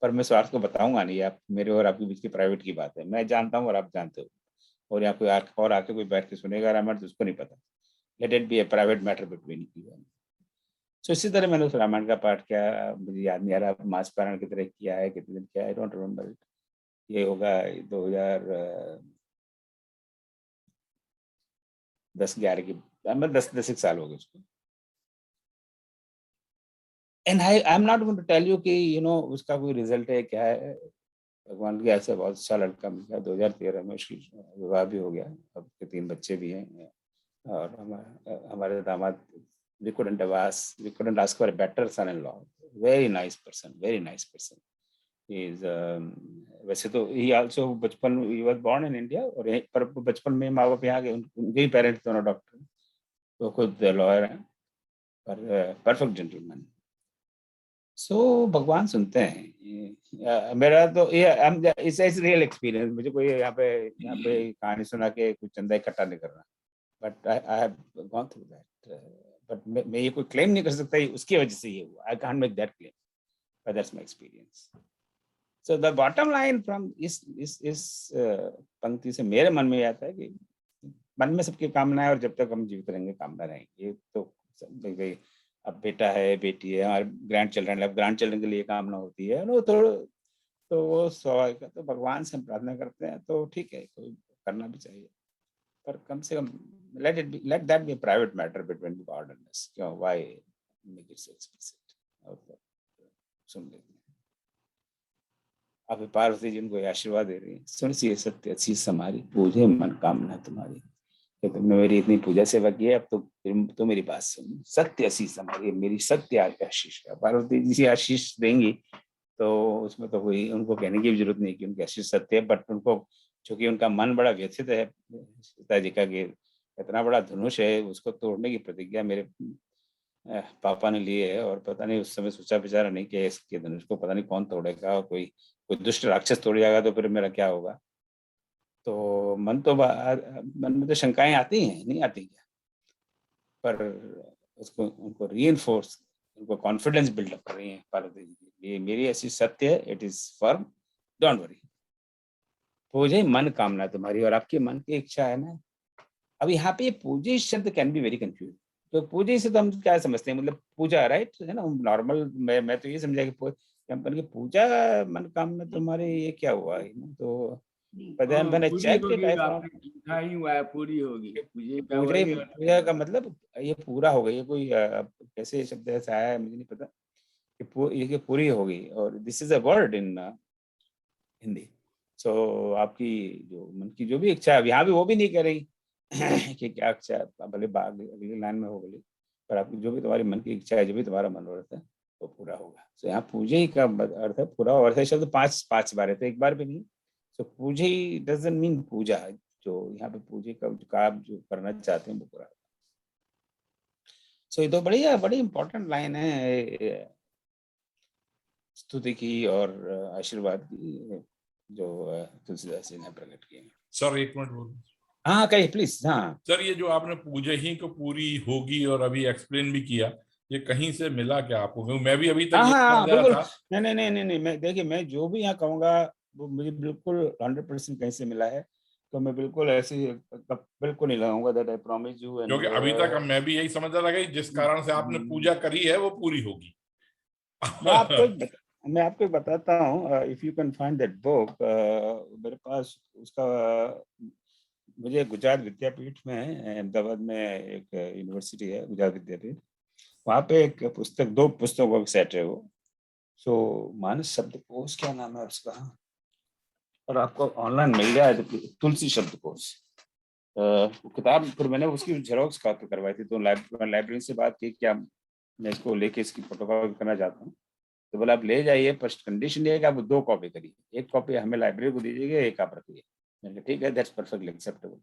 पर मैं स्वार्थ को बताऊंगा नहीं, आप मेरे और आपके बीच की प्राइवेट की बात है, मैं जानता हूँ और आप जानते हो, और यहाँ कोई और आके कोई बैठ के सुनेगा रामायण तो उसको नहीं पता। Let it be a private matter between you. So इसी तरह मैंने उस रामायण का पाठ किया, मुझे याद नहीं आ रहा मास पारायण की तरह किया है, कितने दिन किया, आई डोंट रिमेम्बर इट। ये होगा 2010-11 की, 10 साल हो गए उसको। And I am not going to tell you कि उसका कोई रिजल्ट है क्या है। भगवान की ऐसे बहुत अच्छा लड़का मिल गया, 2013 में उसकी विवाह भी हो गया, अब के 3 बच्चे भी हैं। और हमारे दामाद, we couldn't ask for a better son-in-law. Very nice person, very nice person. He is वैसे तो he also बचपन he was born in India, और यहीं पर बचपन में माँ बाप यहाँ के, उनके ही पेरेंट्स दोनों डॉक्टर, तो खुद लॉयर हैं, पर परफेक्ट जेंटलमैन। सो भगवान सुनते हैं। मेरा तो ये इट्स रियल एक्सपीरियंस। मुझे कोई यहाँ पे कहानी सुना के कुछ चंदा इकट्ठा नहीं करना, but I have gone through that. But मैं ये कोई क्लेम नहीं कर सकता उसकी वजह से ये हुआ। I can't make that claim, but that's my experience. So the bottom line from इस पंक्ति से मेरे मन में आता है कि मन में सबकी कामना है, और जब तक हम जीवित रहेंगे कामना रहेंगे। ये तो भाई अब बेटा है, बेटी है, और ग्रैंड चिल्ड्रन के लिए कामना होती है, तो वो स्वाभाविक है। तो भगवान से हम प्रार्थना करते हैं, तो ठीक है, कोई करना भी चाहिए, पर कम से कम let that be a private matter between God and us. Why make it so explicit? सुन लेते हैं। अभी पार्वती जी उनको आशीर्वाद दे रही है, सुन सी सत्य आशीष हमारी, पूजे मन कामना तुम्हारी। कि तुमने मेरी इतनी पूजा सेवा की है, अब तो मेरी बात सुन। सत्य आशीष हमारी, मेरी सत्य आशीष है। पार्वती जी आशीष देंगी तो उसमें तो कोई उनको कहने की भी जरूरत नहीं कि उनकी आशीष सत्य है। बट उनको, चूंकि उनका मन बड़ा व्यथित है सीता जी का, कि इतना बड़ा धनुष है, उसको तोड़ने की प्रतिज्ञा मेरे पापा ने ली है, और पता नहीं उस समय सोचा विचारा नहीं कि इसके धनुष को पता नहीं कौन तोड़ेगा, और कोई दुष्ट राक्षस तोड़ जाएगा तो फिर मेरा क्या होगा। तो मन में तो शंकाएं आती हैं, नहीं आती क्या, पर उसको उनको रीइंफोर्स, उनको कॉन्फिडेंस बिल्डअप कर रही है पार्वती जी। ये मेरी ऐसी सत्य है, it is firm, don't worry. पूजे मन कामना तुम्हारी, और आपके मन की इच्छा है ना। अब यहाँ पे पूजे शब्द कैन बी वेरी कंफ्यूज। तो पूजे से तो हम क्या समझते हैं, मतलब पूजा, राइट है ना, नॉर्मल। मैं तो ये समझा कि पूजा मन कामना तुम्हारे, ये क्या हुआ है ना। तो मैंने चेक पूरी होगी, आपने पूछा ही हुआ है, पूरी होगी। पूजा का मतलब ये पूरा हो गई। ये कोई कैसे शब्द ऐसा आया है मुझे नहीं पता, कि ये पूरी होगी, और this is a word in Hindi. So आपकी जो मन की जो भी इच्छा है, यहाँ भी वो भी नहीं कह रही कि क्या इच्छा है, भले अगली लाइन में हो गई, पर आपकी जो भी तुम्हारी मन की इच्छा है, जो भी तुम्हारा मनोरथ है, वो पूरा होगा। सो यहाँ पूजा ही का अर्थ है पूरा, और है शब्द 5 बार है, तो एक बार भी नहीं। सो पूजा ही डजंट मीन पूजा, जो यहाँ पे पूजे का आप जो करना चाहते हैं वो पूरा। सो ये तो बड़ी इंपॉर्टेंट लाइन है स्तुति की और आशीर्वाद की, जो तुलसीदास जी ने प्रकट किए। सर एक मिनट बोलो। हाँ कहिए प्लीज। हाँ सर, ये जो आपने पूजा ही को पूरी होगी और अभी एक्सप्लेन भी किया, ये कहीं से मिला क्या आपको? क्योंकि मैं भी अभी तक हाँ समझ रहा बिल्कुल। था। नहीं, मैं देखिए, मैं जो भी यहाँ कहूँगा वो मुझे बिल्कुल 100% कहीं से मिला है, तो मैं बिल्कुल ऐसे बिल्कुल नहीं लगाऊंगा, दैट आई प्रॉमिस यू। क्योंकि अभी तक मैं भी यही समझ रहा था कि जिस कारण से आपने पूजा करी है वो पूरी होगी। मैं आपको बताता हूँ, if you can find that book. मेरे पास उसका, मुझे गुजरात विद्यापीठ में, अहमदाबाद में एक यूनिवर्सिटी है गुजरात विद्यापीठ, वहाँ पे एक पुस्तक, 2 पुस्तकों का सेट है वो। सो मानस शब्दकोश क्या नाम है उसका, और आपको ऑनलाइन मिल जाए तो तुलसी शब्दकोश किताब। फिर मैंने उसकी जेरोक्स कॉपी करवाई थी, तो लाइब्रेरी से बात की क्या मैं इसको लेके इसकी फोटोकॉपी करना चाहता हूँ। तो बोला आप ले जाइए, पर कंडीशन ये है कि आप 2 कॉपी करिए, एक कॉपी हमें लाइब्रेरी को दीजिएगा, एक आप रखिए। मैंने कहा ठीक है, दैट्स परफेक्टली एक्सेप्टेबल।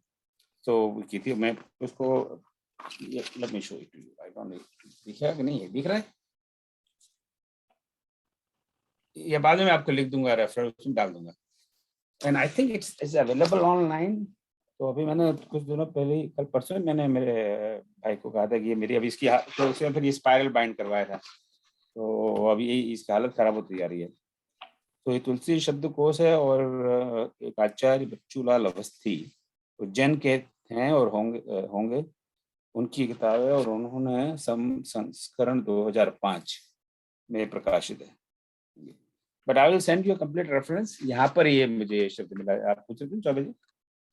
तो की थी मैं उसको, let me show it to you. I don't know दिख रहा है कि नहीं है, दिख रहा है, ये बाद में आपको लिख दूंगा, रेफरेंस डाल दूंगा। And I think it's available online. तो अभी मैंने कुछ दिनों पहले ही, कल परसों मैंने मेरे भाई को कहा था कि ये मेरी अभी इसकी, तो उसमें फिर ये स्पाइरल बाइंड करवाया था, तो अभी इसकी हालत खराब होती जा रही है। तो ये तुलसी शब्दकोश है, और एक आचार्य बच्चूलाल अवस्थी उज्जैन के हैं और होंगे उनकी किताब है, और उन्होंने संस्करण 2005 में प्रकाशित है। But I will send you complete reference. यहाँ पर ये मुझे शब्द मिला, आप पूछ रहे थे चौबे जी।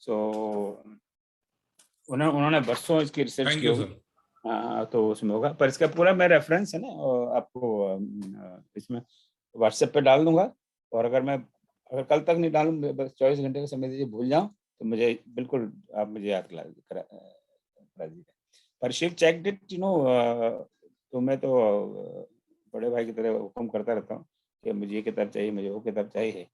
सो उन्होंने वर्षों इसकी रिसर्च की होगी। हाँ तो उसमें होगा, पर इसका पूरा मैं रेफरेंस है ना आपको इसमें व्हाट्सएप पे डाल दूंगा। और अगर कल तक नहीं डालूँ, बस 24 घंटे का समय दीजिए, भूल जाऊँ तो मुझे बिल्कुल आप मुझे याद करा दीजिए। पर शिव चेक इट, तो मैं तो बड़े भाई की तरह हुक्म करता रहता हूँ कि मुझे ये किताब चाहिए, मुझे वो किताब चाहिए,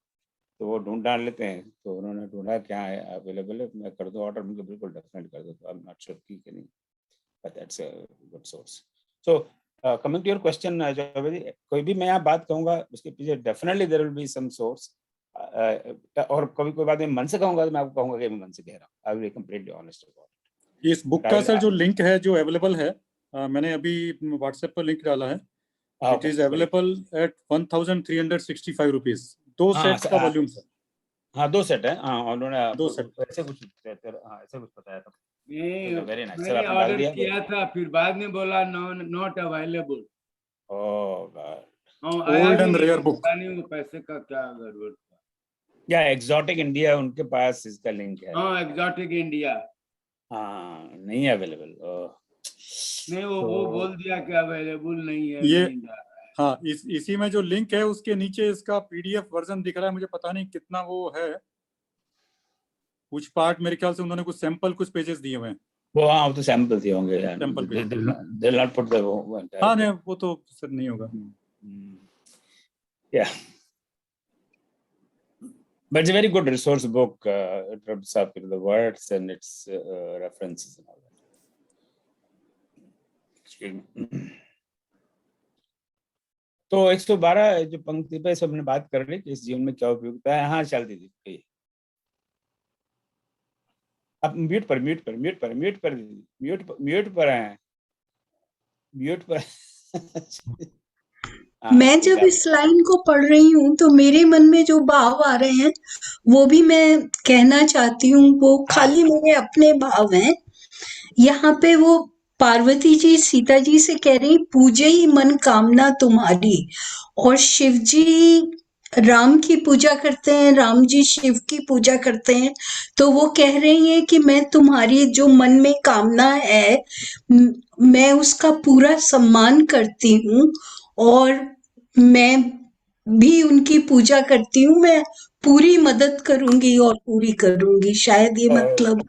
तो वो ढूंढ डाल लेते हैं। तो उन्होंने ढूंढा क्या है अवेलेबल है, मैं कर दूँ ऑर्डर, मुझे बिल्कुल डेफिनेट कर दो। तो आई एम नॉट श्योर कि नहीं, but that's a good source. So coming to your question, Javed ji, कोई भी मैं यहाँ बात कहूँगा उसके पीछे definitely there will be some source. और कभी कोई बात मैं मन से कहूँगा तो मैं आपको कहूँगा कि मैं मन से कह रहा हूँ। I will be completely honest about it. इस बुक का सर जो लिंक है जो अवेलेबल है, मैंने अभी व्हाट्सएप पर लिंक डाला है। It is available at 1365 rupees, 2 set का वॉल्यूम सर। हाँ 2 सेट है। हाँ उन्होंने 2 सेट ऐसे कुछ ऐसे कुछ बताया था। नहीं, वेरी नाइस सर, मैंने आपने डाल ऑर्डर दिया। किया था, फिर बाद में बोला नॉट अवेलेबल। ओह गॉड, हाँ, आया ओल्ड भी एंड नहीं, रेयर बुक। पता नहीं वो पैसे का क्या गड़बड़ था। या एक्सोटिक इंडिया उनके पास इसका लिंक है। हाँ, एग्जॉटिक इंडिया। हाँ नहीं अवेलेबल। नहीं, वो बोल दिया कि अवेलेबल नहीं है, ये नहीं जा रहा है। हाँ, इसी में जो लिंक है उसके नीचे इसका पीडीएफ वर्जन दिख रहा है। मुझे पता नहीं कितना वो है, कुछ पार्ट मेरे ख्याल से उन्होंने कुछ सैंपल कुछ पेजेस दिए हुए हैं। वो हाँ वो तो सैंपल ही होंगे यार, sample they'll not put the entire हाँ book. नहीं, वो तो सर नहीं होगा। Yeah, but it's a very good resource book. It rubs up the words and its references and all that. Excuse me. तो 112 जो पंक्ति पे सबने बात कर ली कि इस जीवन में क्या उपयोगिता है। हाँ चल दीजिए, आप म्यूट पर हैं, म्यूट पर मैं जब इस लाइन को पढ़ रही हूँ तो मेरे मन में जो भाव आ रहे हैं वो भी मैं कहना चाहती हूँ। वो खाली मेरे अपने भाव हैं। यहाँ पे वो पार्वती जी सीता जी से कह रही, पूजे ही मन कामना तुम्हारी। और शिव जी राम की पूजा करते हैं, राम जी शिव की पूजा करते हैं। तो वो कह रही हैं कि मैं तुम्हारी जो मन में कामना है मैं उसका पूरा सम्मान करती हूँ और मैं भी उनकी पूजा करती हूँ। मैं पूरी मदद करूंगी और पूरी करूंगी, शायद ये मतलब।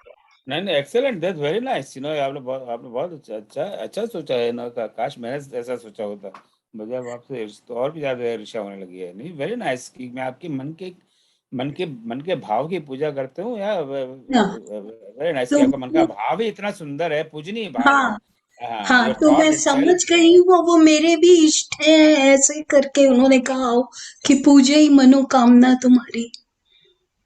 नहीं एक्सेलेंट, दैट्स वेरी नाइस। आपने बहुत अच्छा सोचा है ना। काश मैंने ऐसा सोचा होता, मुझे अब आपसे तो और भी ज्यादा ईर्ष्या होने लगी है। नहीं वेरी नाइस कि मैं आपके मन के भाव की पूजा करते हूँ या वेरी नाइस कि तो आपका मन का भाव ही इतना सुंदर है, पूजनीय भाव है। हाँ हाँ, your तो मैं thought समझ itself, गई हूँ वो मेरे भी इष्ट हैं। ऐसे करके उन्होंने कहा हो कि पूजे ही मनोकामना तुम्हारी।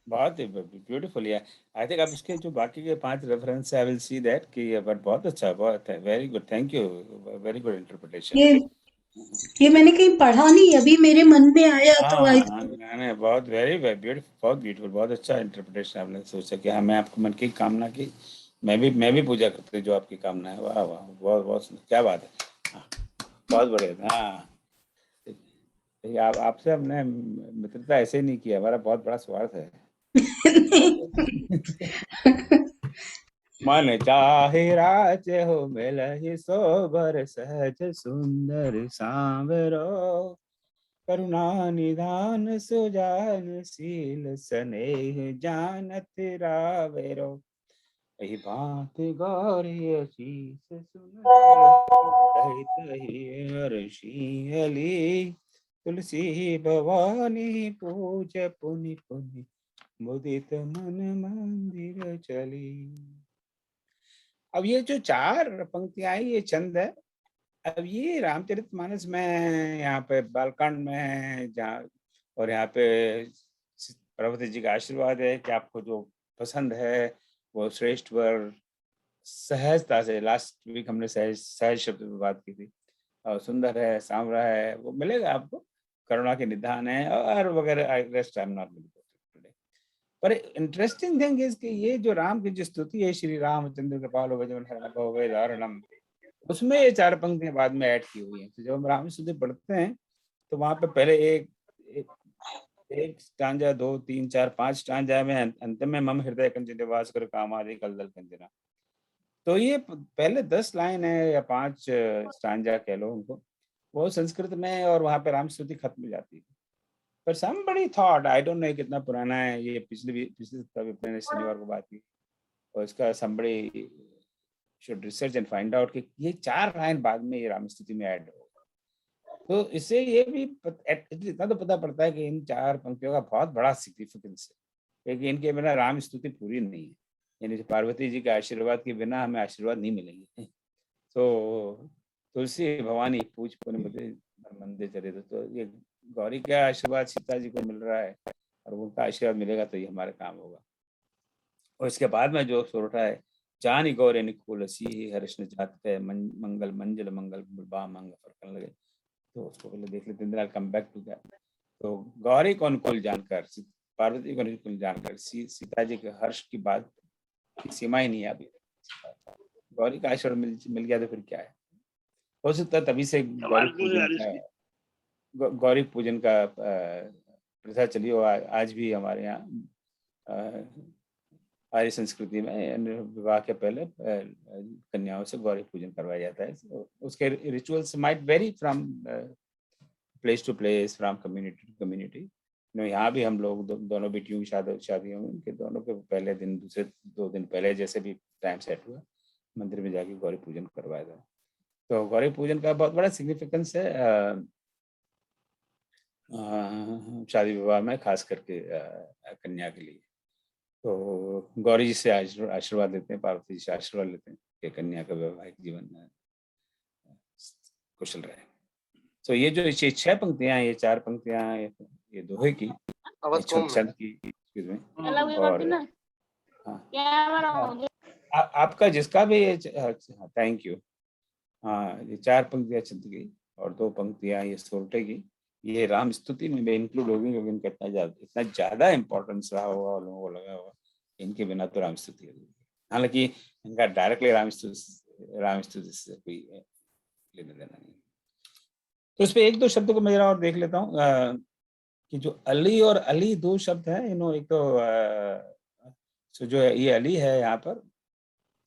बहुत ब्यूटीफुल है। आई थिंक आप इसके जो बाकी के 5 reference I will see that कि बट बहुत अच्छा, बहुत है, very good, thank you, very good interpretation. ये मैंने कहीं पढ़ा नहीं, अभी मेरे मन में आया तो आई। नहीं बहुत वेरी ब्यूटीफुल, बहुत ब्यूटीफुल, बहुत अच्छा इंटरप्रिटेशन आपने सोचा कि हाँ मैं आपको मन की कामना की मैं भी पूजा करती हूँ जो आपकी कामना है। वाह वाह, बहुत बहुत क्या बात है। हाँ, बहुत बढ़िया। हाँ आप आपसे हमने मित्रता ऐसे ही नहीं किया, हमारा बहुत बड़ा स्वार्थ है। मन चाहे राज हो मिलहि सोबर सहज सुंदर सांवरो, करुणा निधान सुजान शील स्नेह जानत रावेरो, यही बात गौरी अशीष सुन तही हर्षी हली, तुलसी भवानी पूज पुनि पुनि मुदित मन मंदिर चली। अब ये जो 4 पंक्तियां आई ये चंद है। अब ये रामचरितमानस में यहाँ पे बालकांड में है जहाँ, और यहाँ पे पार्वती जी का आशीर्वाद है कि आपको जो पसंद है वो श्रेष्ठ वर सहजता से, लास्ट वीक हमने सहज शब्द पे बात की थी, और सुंदर है, सांवरा है, वो मिलेगा आपको, करुणा के निधान है और वगैरह। Rest I am not today. पर इंटरेस्टिंग थिंग इज कि ये जो राम की जो स्तुति है, श्री रामचंद्र कृपालो भजन हरणो वै दारुणम, उसमें ये 4 पंक्तियां बाद में ऐड की हुई हैं। तो जब हम राम स्तुति पढ़ते हैं तो वहां पे पहले एक स्टांजा, 2, 3, 4, 5 स्टांजा में अंत में मम हृदय कंचन वास कर कामादि कलदल कंजना। तो ये पहले 10 लाइन है या 5 स्टांजा कह लो उनको, वो संस्कृत में, और वहाँ पे राम स्तुति खत्म हो जाती है। पर somebody thought, I don't no कितना पुराना है ये, पिछले सप्ताह भी अपने शनिवार को बात की, और इसका somebody should research and find out कि ये 4 लाइन बाद में ये राम स्तुति में ऐड होगा। तो इससे ये भी इतना तो पता पड़ता है कि इन 4 पंक्तियों का बहुत बड़ा सिग्निफिकेंस है, क्योंकि इनके बिना राम स्तुति पूरी नहीं है, यानी पार्वती जी के आशीर्वाद के बिना हमें आशीर्वाद नहीं मिलेंगे। तो तुलसी भवानी पूज पुण्य मंदिर चले, तो ये गौरी का आशीर्वाद सीता जी को मिल रहा है, और उनका आशीर्वाद मिलेगा तो ये हमारे काम होगा। और इसके बाद में जो सोरठा है, जानी गौरे निकुलसी हरिष्ण जात के मंगल मंजल मंगल बा मंग फरकन लगे, तो उसको पहले देख लेते हैं, कम बैक टू दैट। तो गौरी को अनुकूल जानकर, पार्वती को अनुकूल जानकर सीता जी के हर्ष की बात की सीमा ही नहीं है अभी। गौरी का आशीर्वाद मिल गया तो फिर क्या है, हो सकता है तभी से गौरी पूजन का प्रथा चली हो। आज भी हमारे यहाँ आर्य संस्कृति में विवाह के पहले कन्याओं से गौरी पूजन करवाया जाता है। उसके rituals might vary from place to place, from community to community. यहाँ भी हम लोग दोनों बेटियों की शादियों में उनके दोनों के पहले दिन, दूसरे 2 दिन पहले जैसे भी टाइम सेट हुआ, मंदिर में जाके गौरी पूजन करवाया था। तो गौरी पूजन का बहुत बड़ा सिग्निफिकेंस है शादी विवाह में, खास करके कन्या के लिए। तो गौरी जी से आशीर्वाद लेते हैं, पार्वती जी से आशीर्वाद लेते हैं कि कन्या का वैवाहिक जीवन कुशल रहे। तो ये जो 6 पंक्तियां, ये 4 पंक्तियां, ये दोहे की, छंद की, और आपका जिसका भी, थैंक यू। हाँ, ये 4 पंक्तियां छंद की और 2 पंक्तियां ये सोरठे की, ये राम स्तुति में इंक्लूड होगी, क्योंकि इनका इतना ज्यादा इंपॉर्टेंस रहा होगा और लोगों को लगा होगा इनके बिना तो राम स्तुति होगी। हालांकि इनका डायरेक्टली राम स्तुति से कोई लेना देना नहीं। तो इस पे 1-2 शब्द को मैं जरा और देख लेता हूँ कि जो अली और अली 2 शब्द हैं, एक तो जो ये अली है यहाँ पर,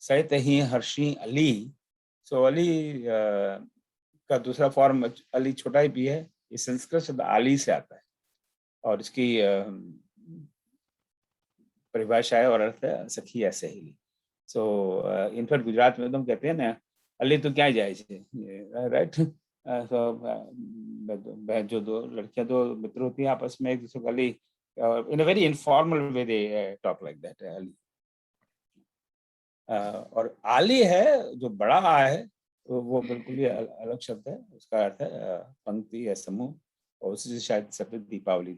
सहित ही हर्षी अली। सो अली का दूसरा फॉर्म अली छोटा ही भी है, ये संस्कृत शब्द आली से आता है, और इसकी परिभाषा है और अर्थ है सखी या सहेली। सो इनफैक्ट गुजरात में तो हम कहते हैं ना, अली तो क्या जाए, राइट। जो 2 लड़कियां, 2 मित्र होती हैं आपस में, एक दूसरे को अली, in a very informal way they talk like that, अली। और आली है जो बड़ा आ है, तो वो बिल्कुल ही अलग शब्द है, उसका अर्थ है पंक्ति या समूह, और उसी से शायद शब्द दीपावली।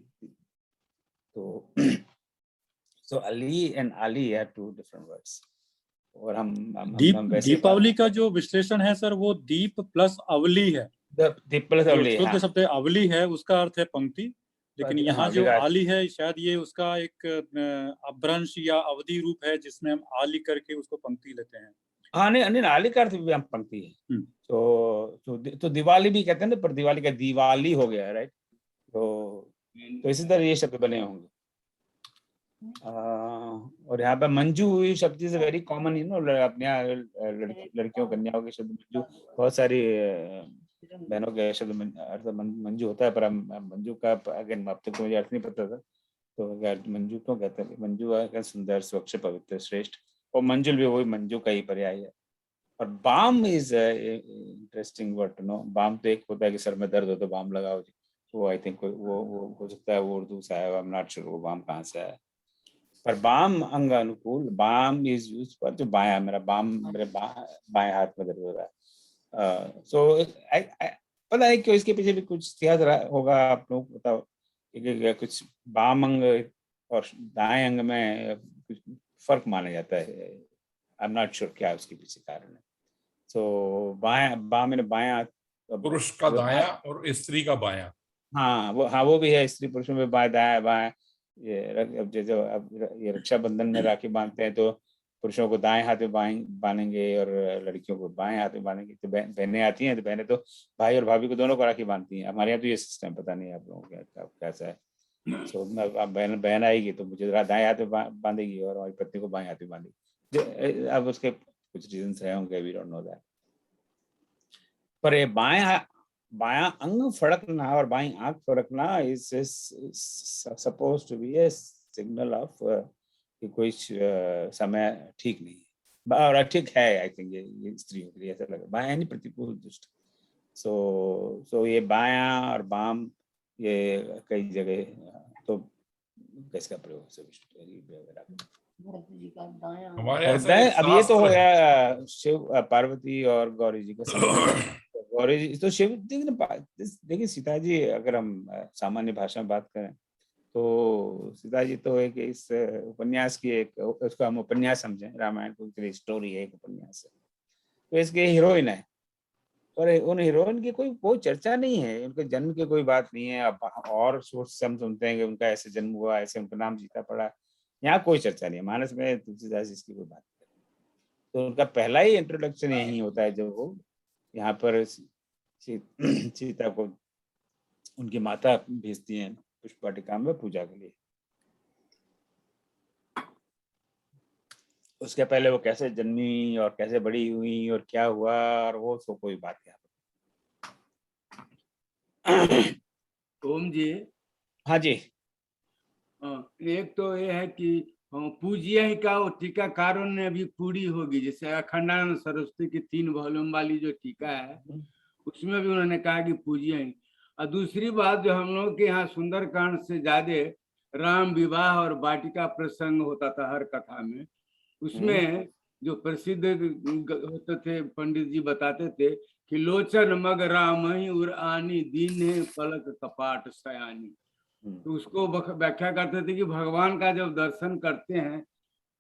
तो so Ali and Ali are 2 different words। और हम दीपावली का जो विश्लेषण है सर, वो दीप प्लस अवली है। दीप प्लस अवली, शुद्ध शब्द अवली है, उसका अर्थ है पंक्ति, लेकिन यहाँ जो आली है, शायद ये उसका एक अपभ्रंश या अवधि रूप है, जिसमें हम आली करके उसको पंक्ति लेते हैं। हाँ, नहीं, आली का अर्थ भी हम पंक्ति है। तो दिवाली भी कहते हैं ना, पर दिवाली का दिवाली हो गया, राइट। तो इसी तरह ये शब्द बने होंगे। और यहाँ पे मंजू शब्द इज वेरी कॉमन, अपने यहाँ लड़कियों कन्याओं के शब्द मंजू, बहुत सारी बहनों के शब्द अर्थ मंजू होता है, पर मंजू का अगेन अब तक मुझे अर्थ नहीं पता था, तो मंजू क्यों कहते हैं? मंजू सुंदर, स्वच्छ, पवित्र, श्रेष्ठ, और मंजुल भी वही मंजू का ही पर्याय है। और बाम इज इंटरेस्टिंग वर्ड, बाम तो एक होता है कि सर में दर्द हो तो बाम लगाओ जी, वो आई थिंक वो हो सकता है वो उर्दू से आया, आई एम नॉट श्योर वो बाम कहाँ से आया। पर बाम अंग अनुकूल, बाम इज यूज फॉर जो बायां, मेरे बाएं हाथ में दर्द हो रहा है। सो पता है क्यों, इसके पीछे भी कुछ इतिहास होगा, आप लोग बताओ कि कुछ बाम अंग और दाएं अंग में कुछ फर्क माना जाता है, आई एम नॉट श्योर क्या उसके पीछे कारण है। सो बायां पुरुष का दायां और स्त्री का बायां। हाँ, वो भी है, स्त्री पुरुषों में बायां। ये जैसे अब ये रक्षाबंधन में राखी बांधते हैं, तो पुरुषों को दाएं हाथ में बांधेंगे और लड़कियों को बाएं हाथ में बांधेंगे। तो बहनें आती हैं, तो बहनें तो भाई और भाभी को दोनों को राखी बांधती हैं। हमारे यहाँ तो ये सिस्टम पता नहीं आप लोगों का कैसा है। सो बहन आएगी तो मुझे दाएं हाथ में बांधेगी और हमारी पत्नी को बाएं हाथ में बांधेगी। अब उसके कुछ रीजंस रहे होंगे, वी डोंट नो दैट। पर ये बायां अंग फड़कना और बाईं आंख फड़कना is suppose to be a signal of कि कोई समय ठीक नहीं है, और ठीक है। आई थिंक ये स्त्रियों के लिए ऐसा लगा, बायां नहीं प्रतिकूल दुष्ट। सो ये बायां और बाम ये कई जगह तो कैसे का प्रयोग से हमारे ऐसा हृदय। एक अब ये तो हो शास्त्र है। गया शिव पार्वती और गौरी जी का संबंध। गौरी जी तो शिव, देखिए सीता जी, अगर हम सामान्य भाषा में बात करें तो सीता जी तो एक इस उपन्यास की एक, उसको हम उपन्यास समझें, रामायण को स्टोरी है, एक उपन्यास है, तो इसके हीरोइन है। और उन हीरोइन की कोई चर्चा नहीं है, उनके जन्म की कोई बात नहीं है। अब और सोर्स से हम सुनते हैं कि उनका ऐसे जन्म हुआ, ऐसे उनका नाम सीता पड़ा, यहाँ कोई चर्चा नहीं है। मानस में तुलसीदास इसकी कोई बात नहीं। तो उनका पहला ही इंट्रोडक्शन यही होता है जब वो यहाँ पर सीता को उनकी माता भेजती हैं पुष्प वाटिका में पूजा के लिए। उसके पहले वो कैसे जन्मी और कैसे बड़ी हुई और क्या हुआ, और वो सो कोई बात नहीं। ओम जी, हाँ जी। एक तो ये है कि पूजिया ही का वो टीकाकारों ने अभी पूरी होगी, जैसे अखंडानंद सरस्वती की 3 वॉल्यूम वाली जो टीका है उसमें भी उन्होंने कहा कि पूजिया ही। और दूसरी बात, जो हम लोग के यहाँ सुंदरकांड से ज्यादा राम विवाह और वाटिका प्रसंग होता था हर कथा में, उसमें जो प्रसिद्ध होते थे पंडित जी बताते थे कि लोचन मग रामहि उर आनी दीन पलक कपाट सयानी। तो उसको व्याख्या करते थे कि भगवान का जब दर्शन करते हैं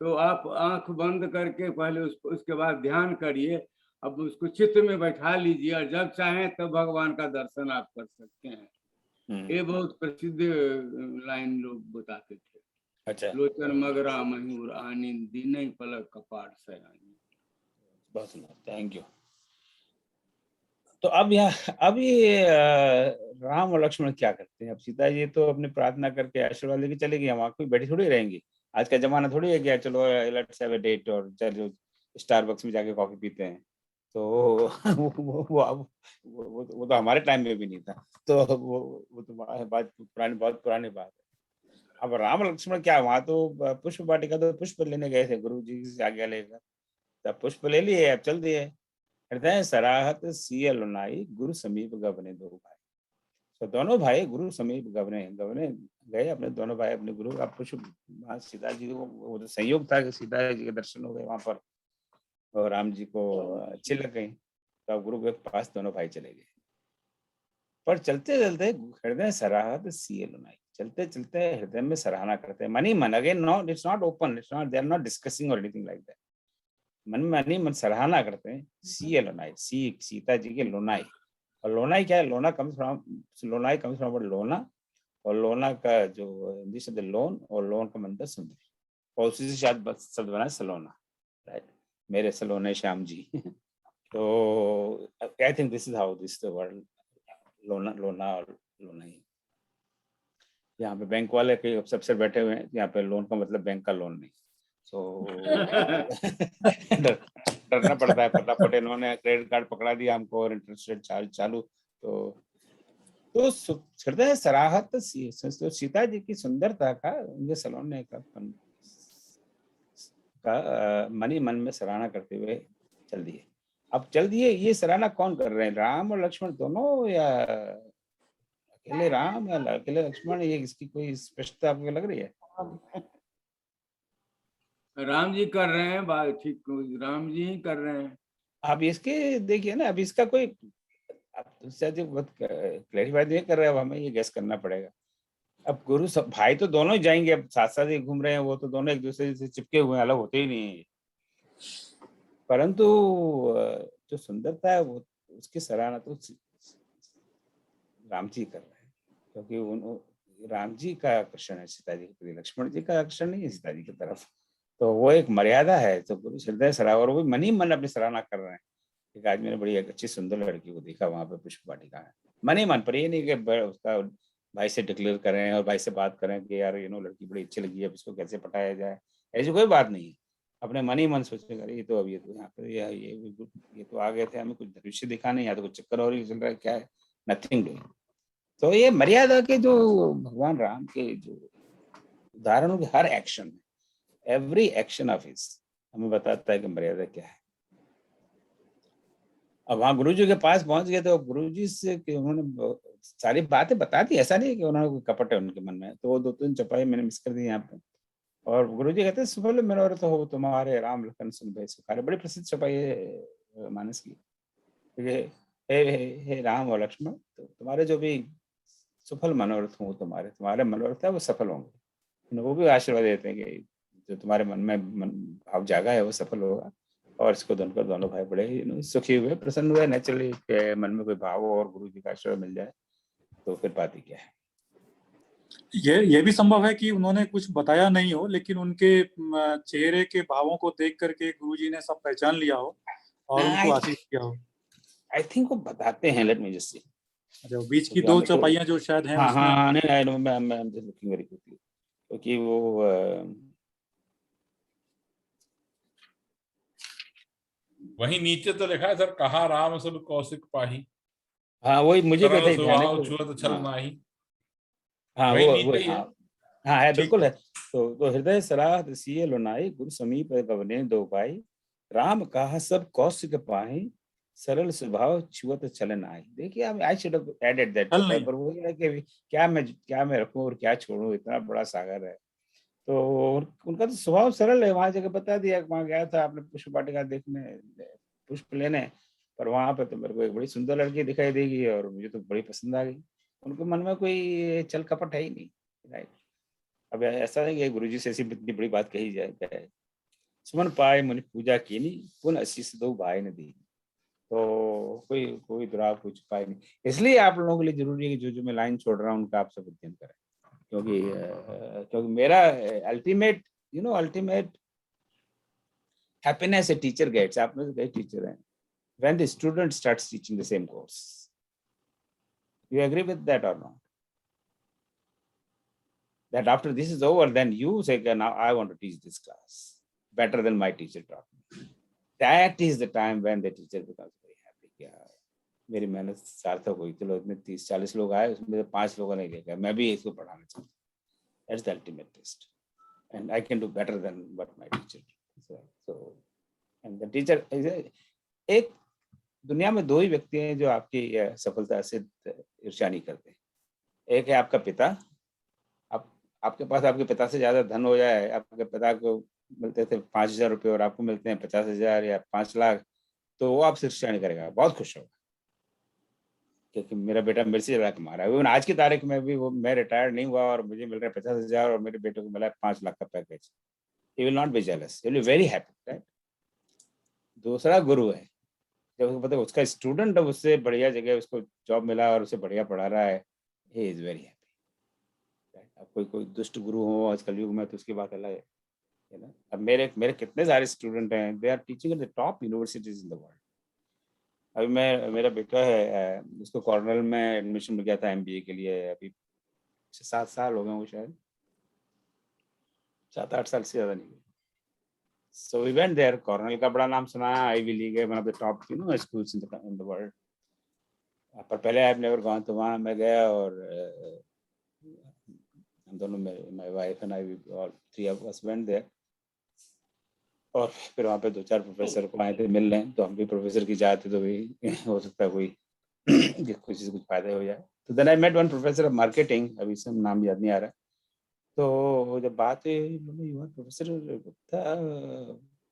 तो आप आंख बंद करके पहले उसके बाद ध्यान करिए, अब उसको चित्त में बैठा लीजिए और जब चाहें तब भगवान का दर्शन आप कर सकते हैं। ये बहुत प्रसिद्ध लाइन लोग बताते थे। अच्छा, लोचन मग रामहि उर आनी दीन पलक कपाट सयानी। बहुत सुंदर, थैंक यू। तो अब ये राम और लक्ष्मण क्या करते हैं? अब सीता जी तो अपनी प्रार्थना करके आशीर्वाद लेके चले गई, वहां कोई बैठी थोड़ी रहेंगी। आज का जमाना थोड़ी है कि चलो लेट्स हैव अ डेट और चलो स्टारबक्स में जाके कॉफी पीते हैं। तो वो तो हमारे टाइम में भी नहीं था। तो वो तो बहुत पुरानी बात है। अब राम लक्ष्मण क्या, वहां तो पुष्प वाटिका तो पुष्प लेने गए थे गुरु जी से आज्ञा लेकर, तब पुष्प ले लिए, अब चल दिए। हृदय सराहत सिय लुनाई गुरु समीप गवने दो भाई। तो दोनों भाई गुरु समीप गवने गए, अपने दोनों भाई अपने गुरु का पुष्प। सीता जी को वो तो संयोग था कि सीता जी के दर्शन हो गए वहां पर, और राम जी को अच्छी लग गई, तो अब गुरु के पास दोनों भाई चले गए। पर चलते चलते हृदय सराहत सिय लुनाई, चलते चलते हृदय में सराहना करते हैं, मन ही मन। Again no, it's not open, it's not, they are not discussing or anything like that. मन में नहीं, मन सराहना करते हैं। सी है लोनाई, सीता जी के लोनाई। और लोनाई क्या है? लोना कम्स फ्रॉम, लोनाई कम्स फ्रॉम लोना, और लोना का जो हिंदी शब्द लोन, और लोन का मतलब सुंदरी, और उसी से शायद शब्द बना सलोना, राइट, मेरे सलोने श्याम जी। तो आई think this is how this word लोना और लोनाई। यहाँ पे बैंक वाले के सबसे बैठे हुए हैं, यहाँ पे लोन का मतलब बैंक का लोन नहीं। तो डरना पड़ता है। फटाफट इन्होंने क्रेडिट कार्ड पकड़ा दिया हमको और इंटरेस्ट रेट चालू। तो हृदय सराहत तो सीता जी की सुंदरता का, उनके सलोने का मन ही मन में सराहना करते हुए चल दिए। अब चल दिए, ये सराहना कौन कर रहे हैं? राम और लक्ष्मण दोनों, या अकेले राम या अकेले लक्ष्मण? ये इसकी कोई स्पष्टता आपको लग रही है? राम जी कर रहे हैं बात, ठीक, राम जी ही कर रहे हैं। आप इसके देखिए ना, अब इसका कोई क्लैरिफाई नहीं कर रहे, अब हमें ये गेस करना पड़ेगा। अब गुरु सब भाई तो दोनों ही जाएंगे, अब साथ साथ ही घूम रहे हैं, वो तो दोनों एक दूसरे से चिपके हुए हैं, अलग होते ही नहीं है। परंतु जो सुंदरता है वो, उसकी सराहना तो राम जी कर रहे हैं, क्योंकि राम जी का आकर्षण है सीता जी के प्रति, लक्ष्मण जी का आकर्षण नहीं है सीता जी की तरफ। तो वो एक मर्यादा है। तो गुरु हृदय सराहना, और वो मन ही मन अपनी सराहना कर रहे हैं कि आज मैंने बड़ी अच्छी सुंदर लड़की को देखा वहां पे पुष्प वाटिका है। मन ही मन पर, ये नहीं कि उसका भाई से डिक्लेयर करें और भाई से बात करें कि यार लड़की बड़ी अच्छी लगी है, अब इसको कैसे पटाया जाए, ऐसी कोई बात नहीं है। अपने मन ही मन सोचेगा ये तो अब ये तो यहाँ पे ये तो आ गए थे, हमें कुछ दृश्य दिखा नहीं, या तो कुछ चक्कर और ही चल रहा है, क्या है, नथिंग डूइंग। तो ये मर्यादा के जो भगवान राम के जो उदाहरणों के हर एक्शन में, एवरी एक्शन ऑफ हिज हमें बताता है कि मर्यादा क्या है। अब वहाँ गुरु जी के पास पहुंच गए तो गुरु जी से उन्होंने सारी बातें बता दी, ऐसा नहीं कि उन्होंने कोई कपट है उनके मन में, तो वो 2-3 चौपाई मैंने मिस कर दी यहाँ पे। और गुरु जी कहते हैं सुबह मनोरथ हो तुम्हारे राम लखन सुन भय सुखारे, बड़ी प्रसिद्ध चौपाई है मानस की। हे राम और लक्ष्मण, तो तुम्हारे जो भी सफल मनोरथ हो, तुम्हारे मनोरथ है वो सफल होंगे। वो भी आशीर्वाद देते हैं कि जो तुम्हारे मन में भाव जागा है वो सफल होगा। और इसको दोनों भाई बड़े सुखी हुए, प्रसन्न हुए। नेचुरली मन में कोई भाव हो और गुरु जी का आशीर्वाद मिल जाए तो फिर बात ही क्या है। ये भी संभव है कि उन्होंने कुछ बताया नहीं हो, लेकिन उनके चेहरे के भावों को देख करके गुरुजी ने सब पहचान लिया हो और उनको आशीष दिया हो। आई थिंक वो बताते हैं, लेट मी जस्ट सी। अच्छा, बीच की 2 चौपाइयां जो शायद हैं उसमें। हाँ, नहीं, आई नो, मैं जस्ट लुकिंग वेरी क्विकली, क्योंकि वो वहीं नीचे तो लिखा है सर, कहा राम सब कौशिक पाही, हाँ वही मुझे भी सरल ध्यान है स्वभाव कि छुअत छल नाही। हाँ वही वो नीचे ही है। हाँ है, ठीक बिल्कुल है। तो हृदय सलाह सिय लुनाई, गुरु समीप गवने दो भाई, राम कहा सब कौशिक पाही, सरल स्वभाव छुअत छल नाही। देखिए I should have added that, चल नहीं। पर वो है कि क्या मैं रखूं और क्या छोड़ूं, इतना बड़ा सागर है। तो उनका तो स्वभाव सरल है। वहां जगह बता दिया, वहां गया था आपने पुष्प वाटिका देखने, पुष्प लेने, पर वहां पे तो मेरे को एक बड़ी सुंदर लड़की दिखाई देगी और मुझे तो बड़ी पसंद आ गई। उनके मन में कोई छल कपट है ही नहीं, राइट। अब ऐसा है कि गुरुजी से ऐसी इतनी बड़ी बात कही जाए, सुमन पाए मुनि पूजा कीनी, पुन आशीष दो भाई ने दी। तो कोई दुराव कुछ पाए नहीं। इसलिए आप लोगों के लिए जरूरी है कि जो मैं लाइन छोड़ रहा हूँ उनका आप सब अध्ययन करें, क्योंकि मेरा ultimate happiness a teacher gets, आप में से टीचर हैं, when the student starts teaching the same course. You agree with that or not? That after this is over, then you say, now I want to teach this class better than my teacher taught me. That is the time when the teacher becomes very happy. Yeah, मेरी मेहनत सार्थक हुई। चलो इसमें 30-40 लोग आए, उसमें 5 लोगों ने देखा मैं भी इसको पढ़ाना चाहता हूँ। That's the ultimate test, and I can do better than what my teacher did. So, and the teacher is एक दुनिया में 2 ही व्यक्ति हैं जो आपकी सफलता से ईर्ष्या नहीं करते। एक है आपका पिता। आपके पास आपके पिता से ज्यादा धन हो जाए, आपके पिता को मिलते थे 5,000 रुपये और आपको मिलते हैं 50,000 या 5 लाख, तो वो आपसे ईर्ष्या नहीं करेगा, बहुत खुश होगा क्योंकि मेरा बेटा मेरे से ज्यादा कमा रहा है। आज की तारीख में भी वो, मैं रिटायर्ड नहीं हुआ और मुझे मिल रहा है 50,000 और मेरे बेटे को मिला है 5 लाख का package. He will not be jealous, he will be very happy, right? दूसरा गुरु है, जब पता उसका स्टूडेंट है उससे बढ़िया जगह उसको जॉब मिला और उसे बढ़िया पढ़ा रहा है, he is very happy। अब कोई दुष्ट गुरु हो आज कलयुग में तो उसकी बात अलग है ना। अब मेरे कितने सारे स्टूडेंट हैं, they are teaching at the top universities in the world. अभी मेरा बेटा है, उसको कॉर्नेल में एडमिशन मिल गया था एमबीए के लिए, अभी 7 साल हो गए वो, शायद 7-8 साल से ज्यादा नहीं। So we went there. Cornell का बड़ा नाम सुना है, Ivy League है, one of the top schools in the world. पर पहले I've never gone, तो वहाँ मैं गया और हम दोनों, my wife and I, all 3 of us went there. और फिर वहाँ पे 2-4 प्रोफेसर को आए थे मिलने, तो हम भी प्रोफेसर की जाते तो भी हो सकता है कोई कुछ से कुछ फायदा हो जाए। तो then I met one professor of marketing, अभी सब नाम याद नहीं आ रहा। तो जब बात हुई, प्रोफेसर गुप्ता,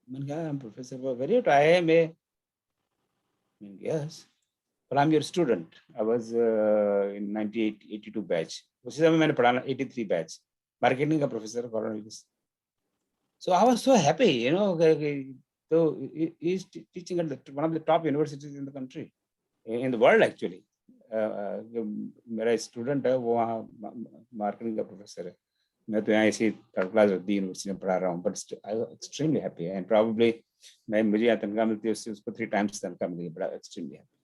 मैंने कहा professor very good, I am a, yes, but I'm your student. I was in 82 batch, उसी समय मैंने पढ़ाना 83 बैच, मार्केटिंग का professor. So I was so happy, so he's teaching at one of the top universities in the country, in the world actually. मेरा student है वो वहाँ marketing का प्रोफेसर है, मैं तो यहाँ इसी थर्ड क्लास यूनिवर्सिटी में पढ़ा रहा हूँ, but I was extremely happy and probably मुझे यहाँ तनख्वाह मिलती है उससे उसको 3 times तनख्वाह मिली, बड़ा एक्सट्रीमली हैप्पी।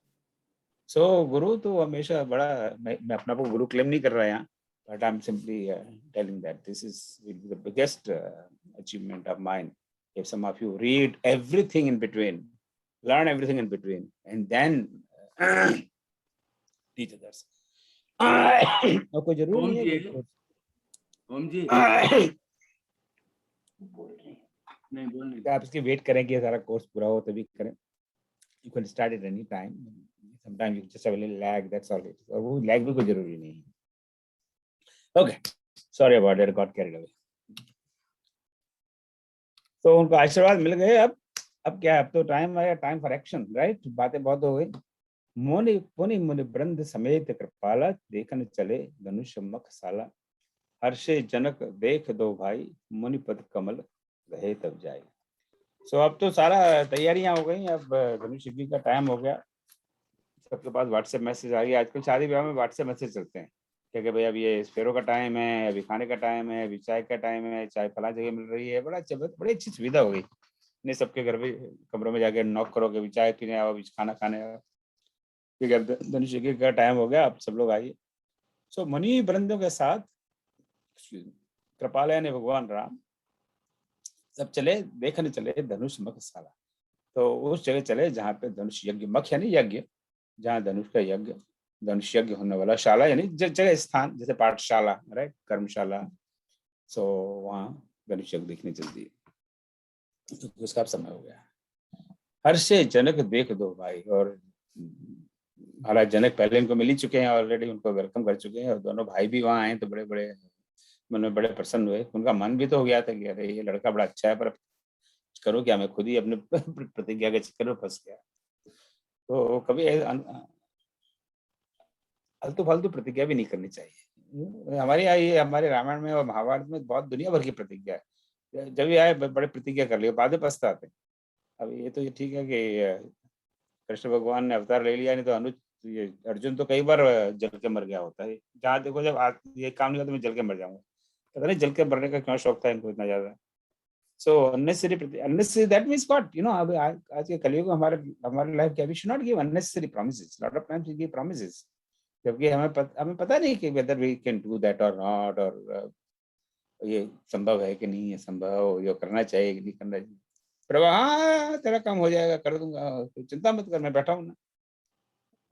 सो गुरु तो हमेशा बड़ा, मैं अपना को गुरु क्लेम नहीं कर रहा यहाँ, but I am simply telling that this is the biggest achievement of mine if some of you read everything in between, learn everything in between, and then teach others. और कोई जरूरी ओम नहीं जी है कि ओम जी बोल रहे हैं नहीं बोलने कि आप इसकी वेट करें कि सारा कोर्स पूरा हो तभी करें. You can start at any time. Sometimes you just have a little lag, that's all it is. और वो lag भी कोई जरूरी नहीं है. Okay, sorry about it, got carried away. तो उनको आशीर्वाद मिल गए. अब क्या है, अब तो टाइम आया, टाइम फॉर एक्शन, राइट. बातें बहुत हो गई. मुनि पुनि मुनि वृंद समेत कृपाला, देखन चले धनुष मख साला. हर्षे जनक देख दो भाई, मुनि पद कमल गए तब जाए. सो अब तो सारा तैयारियां हो गई. अब धनुष यज्ञ का टाइम हो गया. सबके पास व्हाट्सएप मैसेज आ गया. आजकल शादी ब्याह में व्हाट्सएप मैसेज चलते हैं कि भाई अब ये फेरों का टाइम है, अभी खाने का टाइम है, अभी चाय का टाइम है, चाय फला जगह मिल रही है. बड़ी अच्छी सुविधा हो गई. नहीं सबके घर में कमरों में जाके नॉक करो कि चाय पीने आओ, अभी खाना खाने आओ. ठीक है, धनुष यज्ञ का टाइम हो गया, अब सब लोग आइए. सो मुनि वृंदों के साथ कृपालय ने भगवान राम सब चले, देखने चले धनुष मख साला. तो उस जगह चले जहाँ पे धनुष यज्ञ, मख यानी यज्ञ, जहाँ धनुष का यज्ञ, धनुष यज्ञ होने वाला. शाला यानी जगह, स्थान, जैसे पाठशाला, राइट, कर्मशाला. सो वहाँ धनुष यज्ञ देखने चलती है. तो उसका अब समय हो गया. हर्षे जनक देख दो भाई. और महाराज जनक पहले इनको मिल ही चुके हैं ऑलरेडी, उनको वेलकम कर चुके हैं, और दोनों भाई भी वहाँ आए तो बड़े बड़े मन में बड़े प्रसन्न हुए. उनका मन भी तो हो गया था कि अरे ये लड़का बड़ा अच्छा है, पर करो क्या, मैं खुद ही अपने प्रतिज्ञा के चक्कर में फंस गया. तो कभी आलतू फालतू प्रतिज्ञा भी नहीं करनी चाहिए. हमारे यहाँ ये, हमारे रामायण में और महाभारत में बहुत दुनिया भर की प्रतिज्ञा है. जब भी आए बड़े प्रतिज्ञा कर लिया, बाद में पछताते. अब ये तो ये ठीक है कि कृष्ण भगवान ने अवतार ले लिया, नहीं तो ये अर्जुन तो कई बार जल के मर गया होता है. जहाँ देखो जब ये काम नहीं होता, मैं जल के मर जाऊंगा. पता नहीं जल के मरने का क्यों शौक था इनको इतना ज्यादा. सो unnecessary, that means what, you know, अब आज के कलयुग में हमारे लाइफ क्या, we should not give unnecessary promises. Lot of times we give promises जबकि हमें पता नहीं कि whether we can do that or not, और ये संभव है कि नहीं है संभव, ये करना चाहिए कि नहीं करना चाहिए. पर हाँ तेरा काम हो जाएगा, कर दूंगा, चिंता मत कर, मैं बैठा हूँ ना.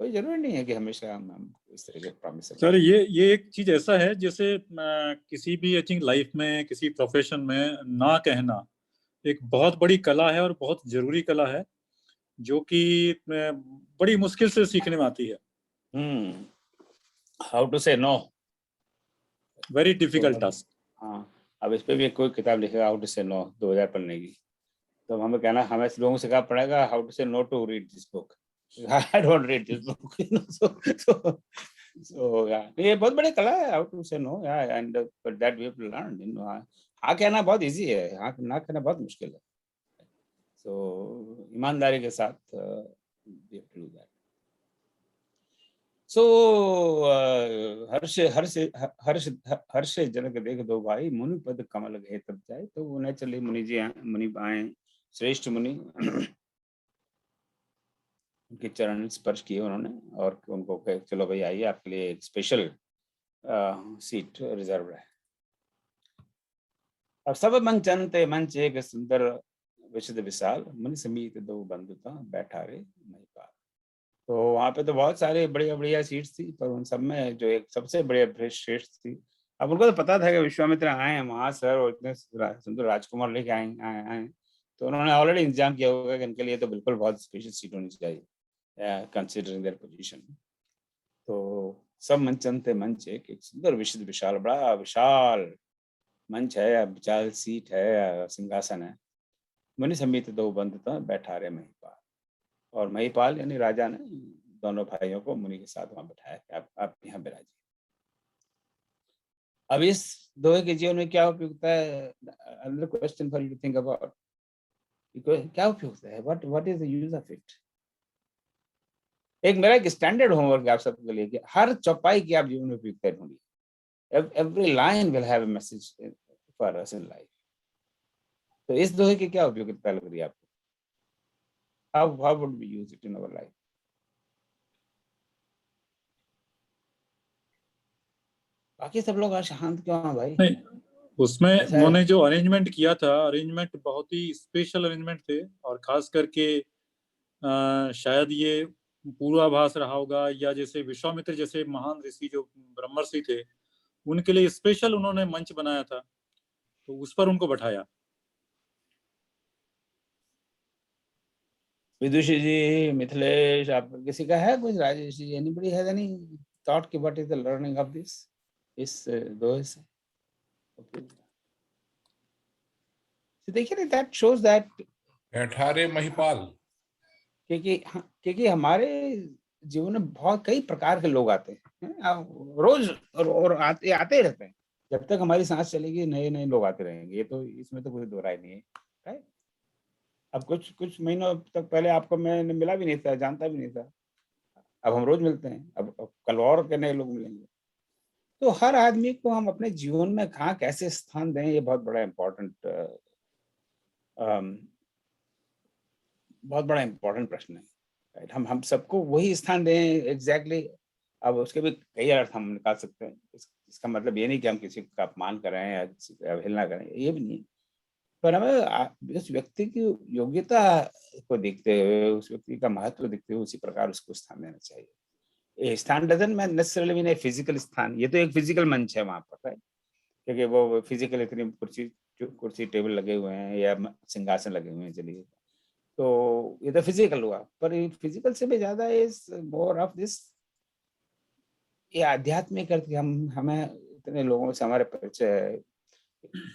कोई जरूरी नहीं है कि हमेशा हम इस तरह के प्रॉमिस. सर ये एक चीज ऐसा है जैसे किसी भी आई थिंक लाइफ में, किसी प्रोफेशन में ना कहना एक बहुत बड़ी कला है और बहुत जरूरी कला है, जो कि बड़ी मुश्किल से सीखने में आती है. How to say no, very difficult task. हाँ, अब इस पे भी कोई किताब लिखेगा हाउ टू से नो 2000 पढ़ने की, तो हमें कहना, हमें लोगों को सिखा पड़ेगा how to say no to read this book. I don't read this book, you know, so yeah, ये बहुत बड़ी कला है how to say no, yeah, and but that we have to learn, you know. हाँ कहना बहुत easy है, हाँ ना कहना बहुत मुश्किल है. So ईमानदारी के साथ we have to do that. So हर्षे जनक देख दो भाई, मुनि पद कमल गए तब जाए. तो उन्हें चले मुनि जी मुनि आए, श्रेष्ठ मुनि, उनके चरण स्पर्श किए उन्होंने, और उनको कहे चलो भाई आइए, आपके लिए एक स्पेशल सीट रिजर्व है. अब सब मंचनते मंच एक सुंदर विशद विशाल, मुनि समीत दो बंधुता बैठा रे महिपाल. तो वहाँ पे तो बहुत सारे बढ़िया बढ़िया सीट्स थी, पर उन सब में जो एक सबसे बढ़िया श्रेष्ठ थी. अब उनको तो पता था कि विश्वामित्र आए हैं वहाँ सर, और इतने सुंदर राजकुमार लेके आए, तो उन्होंने ऑलरेडी इंतजाम किया होगा कि इनके लिए तो बिल्कुल बहुत स्पेशल सीट होनी चाहिए, considering their position. तो सब मंचनते मंच एक सुंदर विशद विशाल, बड़ा विशाल मंच है, विशाल सीट है, सिंहासन है. मुनि समीत दो बंधुता बैठा रहे महिपाल. और महिपाल यानी राजा ने दोनों भाइयों को मुनि के साथ वहां बैठाया कि आप यहाँ बिराजिए. अब इस दोहे के जीवन में क्या उपयोगिता है? Another question for you to think about. क्या उपयोगिता है? What is the use of it? एक मेरा एक स्टैंडर्ड होमवर्क आप सबके लिए कि हर चौपाई की आप जीवन में उपयोगिता ढूंढिए. Every line will have a message for us in life. तो इस दोहे की क्या उपयोगिता लग रही है आपको? How would we use it in our life? बाकी सब लोग आज शांत क्यों हैं भाई? नहीं, उसमें ऐसा है। उन्होंने जो अरेंजमेंट किया था, अरेंजमेंट बहुत ही स्पेशल अरेंजमेंट थे, और खास करके शायद ये पूर्वाभास रहा होगा, या जैसे विश्वामित्र जैसे महान ऋषि जो ब्रह्मर्षि थे, उनके लिए स्पेशल उन्होंने मंच बनाया था, तो उस पर उनको बैठाया। विदुषी जी, मिथिलेश, आप किसी का है कुछ? Rajesh ji, anybody has any thought कि what is the learning of this, इस दोहे से? देखिए ना, दैट शोज दैट बैठारे महिपाल। क्योंकि हमारे जीवन में बहुत कई प्रकार के लोग आते हैं, रोज और आते आते ही रहते हैं। जब तक हमारी सांस चलेगी नए नए लोग आते रहेंगे, ये तो इसमें तो कोई दो राय नहीं है, राइट? अब कुछ महीनों तक पहले आपको मैंने मिला भी नहीं था, जानता भी नहीं था, अब हम रोज मिलते हैं, अब कल और के नए लोग मिलेंगे। तो हर आदमी को हम अपने जीवन में कहाँ कैसे स्थान दें, ये बहुत बड़ा इम्पोर्टेंट प्रश्न है, राइट? हम सबको वही स्थान दें एग्जैक्टली। अब उसके भी कई अर्थ हम निकाल सकते हैं। इसका मतलब ये नहीं कि हम किसी का अपमान करें या किसी की अवहेलना करें, ये भी नहीं। पर हमें उस व्यक्ति की योग्यता को देखते हुए, उस व्यक्ति का महत्व देखते हुए उसी प्रकार उसको स्थान देना चाहिए। ये स्थान doesn't mean necessarily mean physical स्थान, ये तो एक फिजिकल मंच है वहां पर, राइट? क्योंकि वो फिजिकल इतनी कुर्सी टेबल लगे हुए हैं या सिंहासन लगे हुए हैं, चलिए, तो ये तो फिजिकल हुआ, पर फिजिकल से भी ज्यादा इज मोर ऑफ दिस, ये आध्यात्मिक अर्थ कि हमें इतने लोगों से हमारे परिचय है,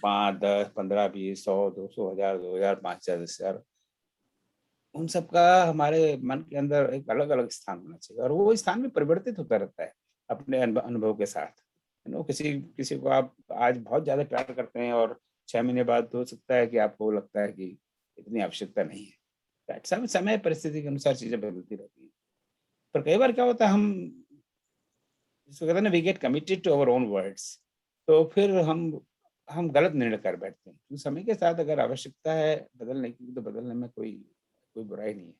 5, 10, 15, 20, 100, 200, 1000, 2000, 5000, 10,000, उन सबका हमारे मन के अंदर एक अलग अलग स्थान होना चाहिए, और वो स्थान भी परिवर्तित होता रहता है अपने अनुभव के साथ। किसी को आप आज बहुत ज्यादा प्यार करते हैं और 6 महीने बाद हो सकता है कि आपको लगता है कि इतनी आवश्यकता नहीं है, राइट? समय परिस्थिति के अनुसार चीजें बदलती रहती हैं। पर कई बार क्या होता है, हम जिसको कहते हैं ना, we get committed to our own words, तो फिर हम गलत निर्णय कर बैठते हैं। तो समय के साथ अगर आवश्यकता है बदलने की, तो बदलने में कोई बुराई नहीं है,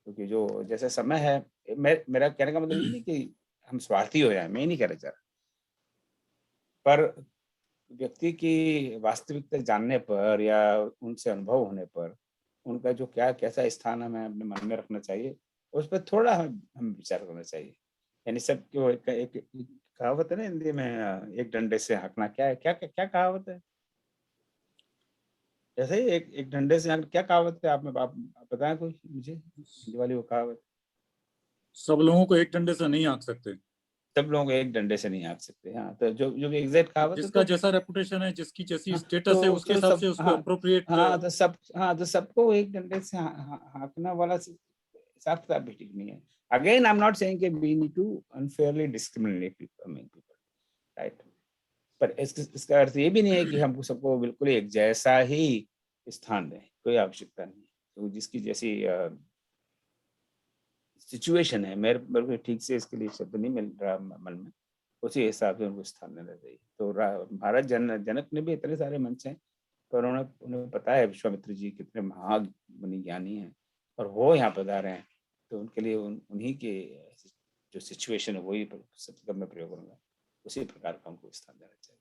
क्योंकि जो जैसा समय है, मेरा कहने का मतलब ये नहीं कि हम स्वार्थी हो जाए, मैं नहीं कहना चाह रहा, पर व्यक्ति की वास्तविकता जानने पर या उनसे अनुभव होने पर उनका जो कैसा स्थान हमें अपने मन में रखना चाहिए, उस पर थोड़ा हम विचार करना चाहिए। यानी सब क्यों, एक कहावत है ना हिंदी में, एक डंडे से हाँकना, क्या है, क्या कहावत है? जैसे ही एक डंडे से हाँकना, क्या कहावत है? आप बताएं कोई मुझे हिंदी वाली वो कहावत। सब लोगों को एक डंडे से नहीं हाँक सकते। सब लोग एक डंडे से नहीं हाँक सकते, हाँ। तो जो भी एग्जैक्ट कहावत है, जिसका तो जैसा रेपुटेशन है, जिसकी जैसी हाँ, स्टेटस है, उसके हिसाब से उसको अप्रोप्रिएट। तो सबको एक डंडे से हाँकना वाला हिसाब किताब भी ठीक नहीं है। Again I am not saying कि we need to unfairly discriminate people, right? पर इसका अर्थ ये भी नहीं है कि हमको सबको बिल्कुल एक जैसा ही स्थान दें, कोई आवश्यकता नहीं। तो जिसकी जैसी सिचुएशन है, मेरे को ठीक से इसके लिए शब्द नहीं मिल रहा मन में, उसी हिसाब से उनको स्थान देना चाहिए। तो महाराज जनक ने भी इतने सारे मंच हैं, पर उन्हें पता है विश्वामित्र जी कितने महान मुनि ज्ञानी हैं और वो यहाँ पधारे हैं, तो उनके लिए उन्हीं के जो सिचुएशन है वही शब्द में प्रयोग करूंगा, उसी प्रकार का उनको स्थान देना चाहिए।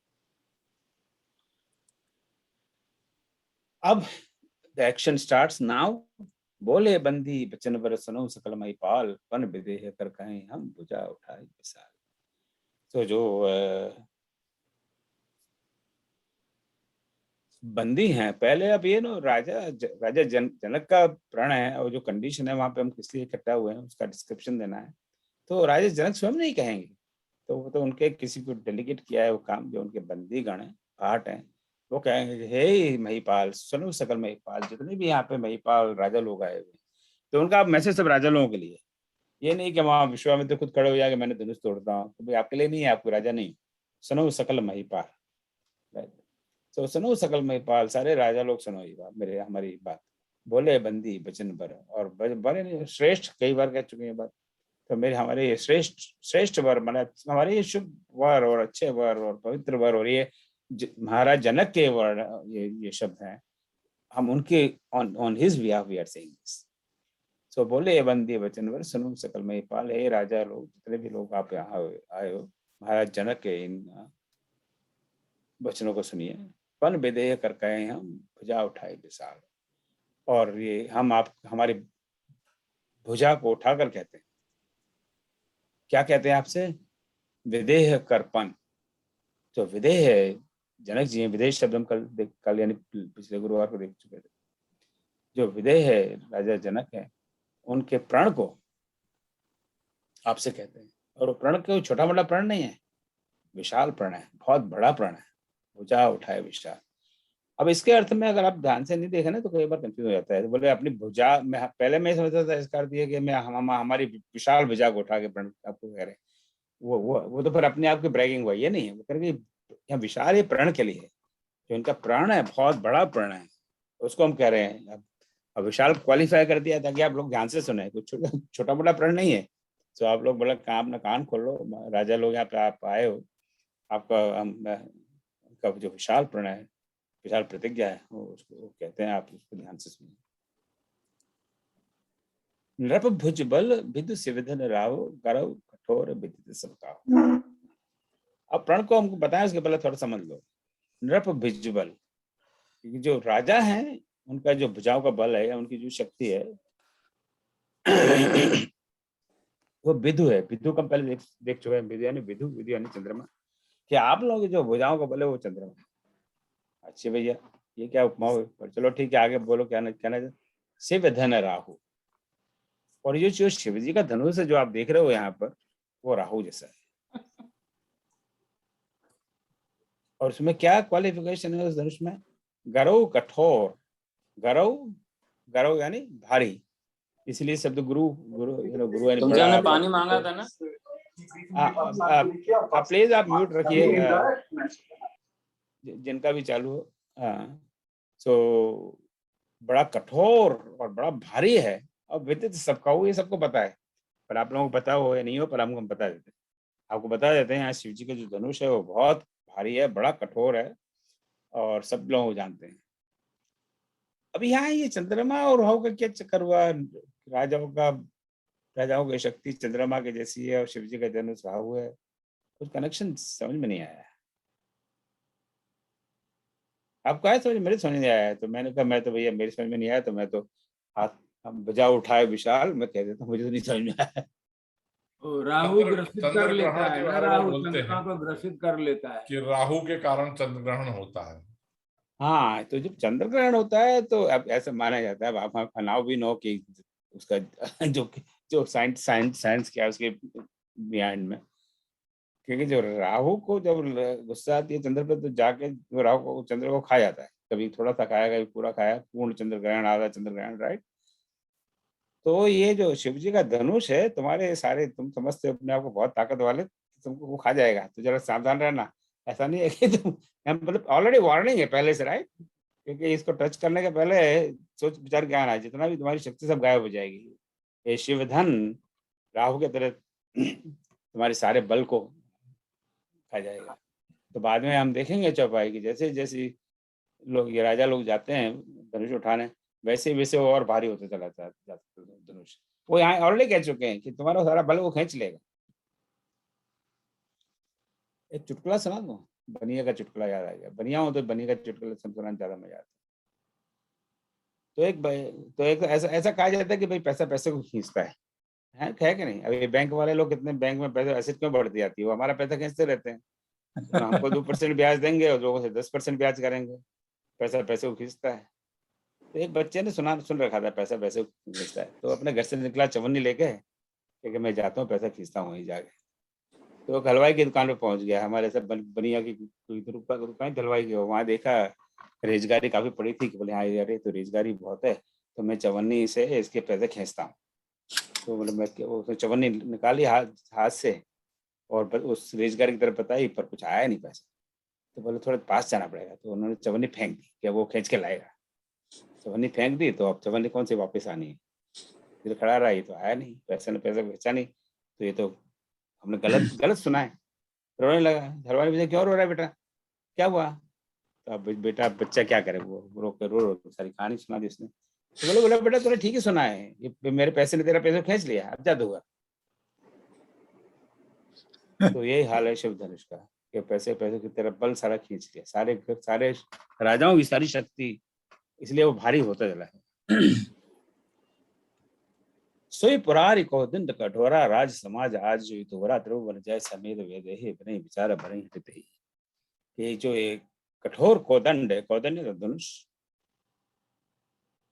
अब द एक्शन स्टार्ट्स नाउ। बोले बंदी बचन बर सुनो सकल महिपाल, पन विदेह कर कहें हम भुजा उठाए विशाल। तो जो बंदी हैं पहले, अब ये ना राजा जनक का प्रण है, और जो कंडीशन है वहां पे हम किस लिए इकट्ठा हुए हैं उसका डिस्क्रिप्शन देना है, तो राजा जनक स्वयं नहीं कहेंगे, तो वो तो उनके किसी को डेलीगेट किया है वो काम, जो उनके बंदी गण है, पार्ट है, वो कहेंगे कि हे महिपाल, सुनो सकल महिपाल, जितने भी यहाँ पे महिपाल राजा लोग आए हुए, तो उनका मैसेज सब राजा लोगों के लिए। ये नहीं कि वहां विश्वामित्र खुद खड़े हो जाएगा, मैंने धनुष तोड़ता हूँ, तो भाई आपके लिए नहीं है, आपको राजा नहीं, सुनो सकल महिपाल, राइट? तो सुनो सकल महिपाल, सारे राजा लोग सुनो ये बात, हमारी बात। बोले बंदी बचन बर, और बड़े श्रेष्ठ, कई बार कह चुके हैं बात, तो हमारे ये श्रेष्ठ वर, माने हमारे ये शुभ वर और अच्छे वर और पवित्र वर, और ये महाराज जनक के वर, ये शब्द हैं, हम उनके on his behalf we are saying this. So बोले बंदी बचन वर सुनो सकल महिपाल, हे राजा लोग, जितने भी लोग आप यहाँ आए हो, महाराज जनक के इन वचनों को सुनिए। पन विदेह कर कहे हम भुजा उठाए विशाल। और ये हम आप हमारी भुजा को उठाकर कहते हैं, क्या कहते हैं आपसे? विदेह करपन। जो विदेह है, जनक जी हैं, विदेह शब्द हम कल यानी पिछले गुरुवार को देख चुके थे। जो विदेह है, राजा जनक है, उनके प्रण को आपसे कहते हैं। और वो प्रण कोई छोटा मोटा प्रण नहीं है, विशाल प्रण है, बहुत बड़ा प्रण है, भुजा उठाए विशाल। अब इसके अर्थ में अगर आप ध्यान से नहीं देखें ना तो कई बार कंफ्यूज हो जाता है। तो बोले अपनी भुजा में, पहले मैं समझता था इसका अर्थ ये कि मैं हमारी विशाल भुजा को उठा के प्रण आपको कह रहे हैं। वो तो फिर अपने आप की ब्रैगिंग हुआ, ये नहीं है। वो कह रहे यहाँ विशाल ये प्रण के लिए है, जो इनका प्राण है बहुत बड़ा प्रण है, उसको हम कह रहे हैं। अब विशाल क्वालिफाई कर दिया ताकि आप लोग ध्यान से सुने, कुछ छोटा मोटा प्रण नहीं है। तो आप लोग बोला अपना कान खोल लो, राजा लोग यहाँ पे आप आए हो, आपका जो विशाल प्रण है, विशाल प्रतिज्ञा है, उसको कहते हैं, आप उसको ध्यान से सुनिए। नृप भुज बल विदु सिविधन राव करव कठोर विदित सबकाहु। अब प्रण को हमको बताएं, उसके पहले थोड़ा समझ लो। नृप भुज बल, जो राजा हैं उनका जो भुजाओं का बल है, उनकी जो शक्ति है वो विदु है। विदु का पहले देख चुके हैं, विदु यानी विदु, विदु यानी चंद्रमा। कि आप लोगों की जो भुजाओं का बल है वो चंद्रमा है। अच्छे भैया, ये क्या उपमा हुई? पर चलो ठीक है, आगे बोलो क्या कहना है। शिव धन राहु, और ये जो शिव जी का धनुष है जो आप देख रहे हो यहाँ पर, वो राहु जैसा है। और उसमें क्या क्वालिफिकेशन है उस धनुष में? गरौ कठोर। गरौ यानी भारी, इसलिए शब्द गुरु यानी तुमसे बड़ा। पानी मांगा था ना? प्लीज आप म्यूट रखिए, जिनका भी चालू हो। सो बड़ा कठोर और बड़ा भारी है, और विदित सबका हो, ये सबको पता है। पर आप लोगों को पता हो या नहीं हो, पर हमको हम बता देते हैं, आपको बता देते हैं। यहाँ शिव जी का जो धनुष है वो बहुत भारी है, बड़ा कठोर है, और सब लोग जानते हैं। अब यहाँ ये चंद्रमा और राहु का क्या चक्कर हुआ? राजाओं की शक्ति चंद्रमा के जैसी है और शिव जी का धनुष राहु है, कुछ कनेक्शन समझ में नहीं आया। आपको आया समझ? मेरे समझ नहीं आया है। तो मैंने कहा मैं तो भैया मेरे समझ में नहीं आया, तो मैं तो हाथ भुजा उठाए विशाल मैं कह देता हूँ, मुझे तो नहीं समझ में आया। राहु ग्रसित कर लेता है ना, राहु बोलते चंद्रमा को ग्रसित कर लेता है कि राहु के कारण चंद्र ग्रहण होता है। हाँ, तो जब चंद्र ग्रहण होता है तो अब ऐसा माना जाता है, आप नाउ भी नो कि उसका जो साइंस क्या है उसके बिहाइंड में, क्योंकि जो राहु को जब गुस्सा आती है चंद्र पे, तो जाके वो राहु को चंद्र को खा जाता है। कभी थोड़ा सा खाया, कभी पूरा खाया, पूर्ण चंद्र ग्रहण, आधा चंद्र ग्रहण, राइट। तो ये जो शिव जी का धनुष है, तुम्हारे सारे, तुम समझते हो अपने आप को बहुत ताकत वाले, तुमको वो खा जाएगा, तो जरा सावधान रहना। ऐसा नहीं है कि तुम, मतलब ऑलरेडी वार्निंग है पहले से, राइट। क्योंकि इसको टच करने के पहले सोच विचार के आना, जितना भी तुम्हारी शक्ति सब गायब हो जाएगी। ये शिव धन राहु के तरह तुम्हारे सारे बल को खा जाएगा। तो बाद में हम देखेंगे चौपाई की, जैसे जैसे लोग, ये राजा लोग जाते हैं धनुष उठाने, वैसे वैसे वो और भारी होते चला जाता है धनुष। वो यहाँ ऑलरेडी कह चुके हैं कि तुम्हारा सारा बल वो खींच लेगा। एक चुटकुला सुना दो, बनिया का चुटकुला याद आ गया। बनिया हो तो बनिया का चुटकुला सुनाने ज्यादा मजा आता है। तो एक ऐसा कहा जाता है कि भाई पैसा पैसे को खींचता है कि नहीं? अभी बैंक वाले लोग कितने, बैंक में पैसे एसेट क्यों बढ़ती जाती है? वो हमारा पैसा खींचते रहते हैं। तो हमको 2% ब्याज देंगे और लोगों से 10% ब्याज करेंगे। पैसा पैसे को खींचता है। तो एक बच्चे ने सुन रखा था पैसा पैसे को खींचता है, तो अपने घर से निकला चवन्नी लेके, क्योंकि मैं जाता हूँ पैसा खींचता हूँ वहीं जाके। तो हलवाई की दुकान पे पहुंच गया, हमारे सब बनिया की दुकान हलवाई की। वहाँ देखा रेजगारी काफी पड़ी थी, कि बोले हाँ यार तो रेजगारी बहुत है, तो मैं चवन्नी से इसके पैसे खींचता हूँ। तो बोले मैं, उसने चवन्नी निकाली हाथ से और उस रेजगारी की तरफ बताई, पर कुछ आया नहीं पैसा। तो बोले थोड़ा पास जाना पड़ेगा। तो उन्होंने चवन्नी फेंक दी कि वो खींच के लाएगा। चवन्नी फेंक दी, तो अब चवन्नी कौन सी वापस आनी है? फिर खड़ा रहा, ये तो आया नहीं, पैसा खींचा नहीं, तो ये तो हमने गलत सुना है। रोने लगा। हलवाई ने, क्यों रो रहा है बेटा, क्या हुआ? तो अब बेटा बच्चा क्या करे, वो रो सारी कहानी सुना दी उसने। तो बोले बेटा तूने ठीक ही सुना है, ये मेरे पैसे ने तेरा पैसा खींच लिया, अब जा दूंगा। तो यही हाल है शिव धनुष का, कि पैसे पैसे की तरफ बल सारा खींच लिया, सारे राजाओं की सारी शक्ति, इसलिए वो भारी होता चला है। सोई पुरारी कौदंड कठोरा राज समाज आज जो तोरा त्रिभुवन जय समेत वेदेहि बने विचार बने हटते। ये जो एक कठोर कौदंड है, कौदंड है धनुष,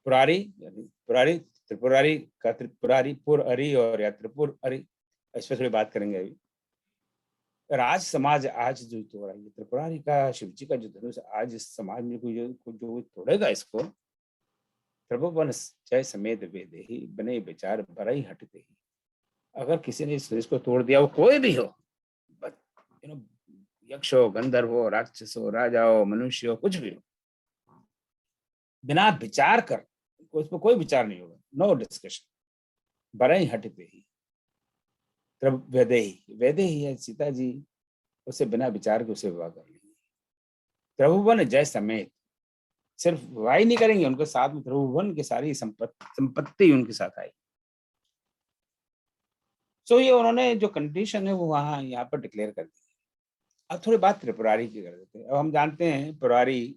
पुरारी पुरारी त्रिपुरारी का त्रिपुरारी पुर अरी और या त्रिपुर अरी, इस पर थोड़ी बात करेंगे अभी। राज समाज आज जो तोड़ा, ये त्रिपुरारी का शिव जी का जो धनुष आज इस समाज में कोई जो तोड़ेगा इसको, त्रिभुवन जय समेत वेदेहि बने विचार बरई हटते ही। अगर किसी ने इसको तोड़ दिया, वो कोई भी हो, यक्ष हो, गंधर्व हो, राक्षस हो, राजा हो, मनुष्य हो, कुछ भी हो, बिना विचार कर उस पर कोई विचार नहीं होगा, नो डिस्कशन, बरई हटते ही। वेदेहि, वेदेहि है सीता जी, उसे बिना विचार के उसे विवाह कर लेंगे। त्रिभुवन जय समेत, सिर्फ विवाह नहीं करेंगे, उनके साथ में त्रिभुवन की सारी संपत्ति उनके साथ आई। सो ये उन्होंने जो कंडीशन है वो वहां यहाँ पर डिक्लेयर कर दी। अब थोड़ी बात त्रिपुरारी की कर देते हैं। अब हम जानते हैं पुरारी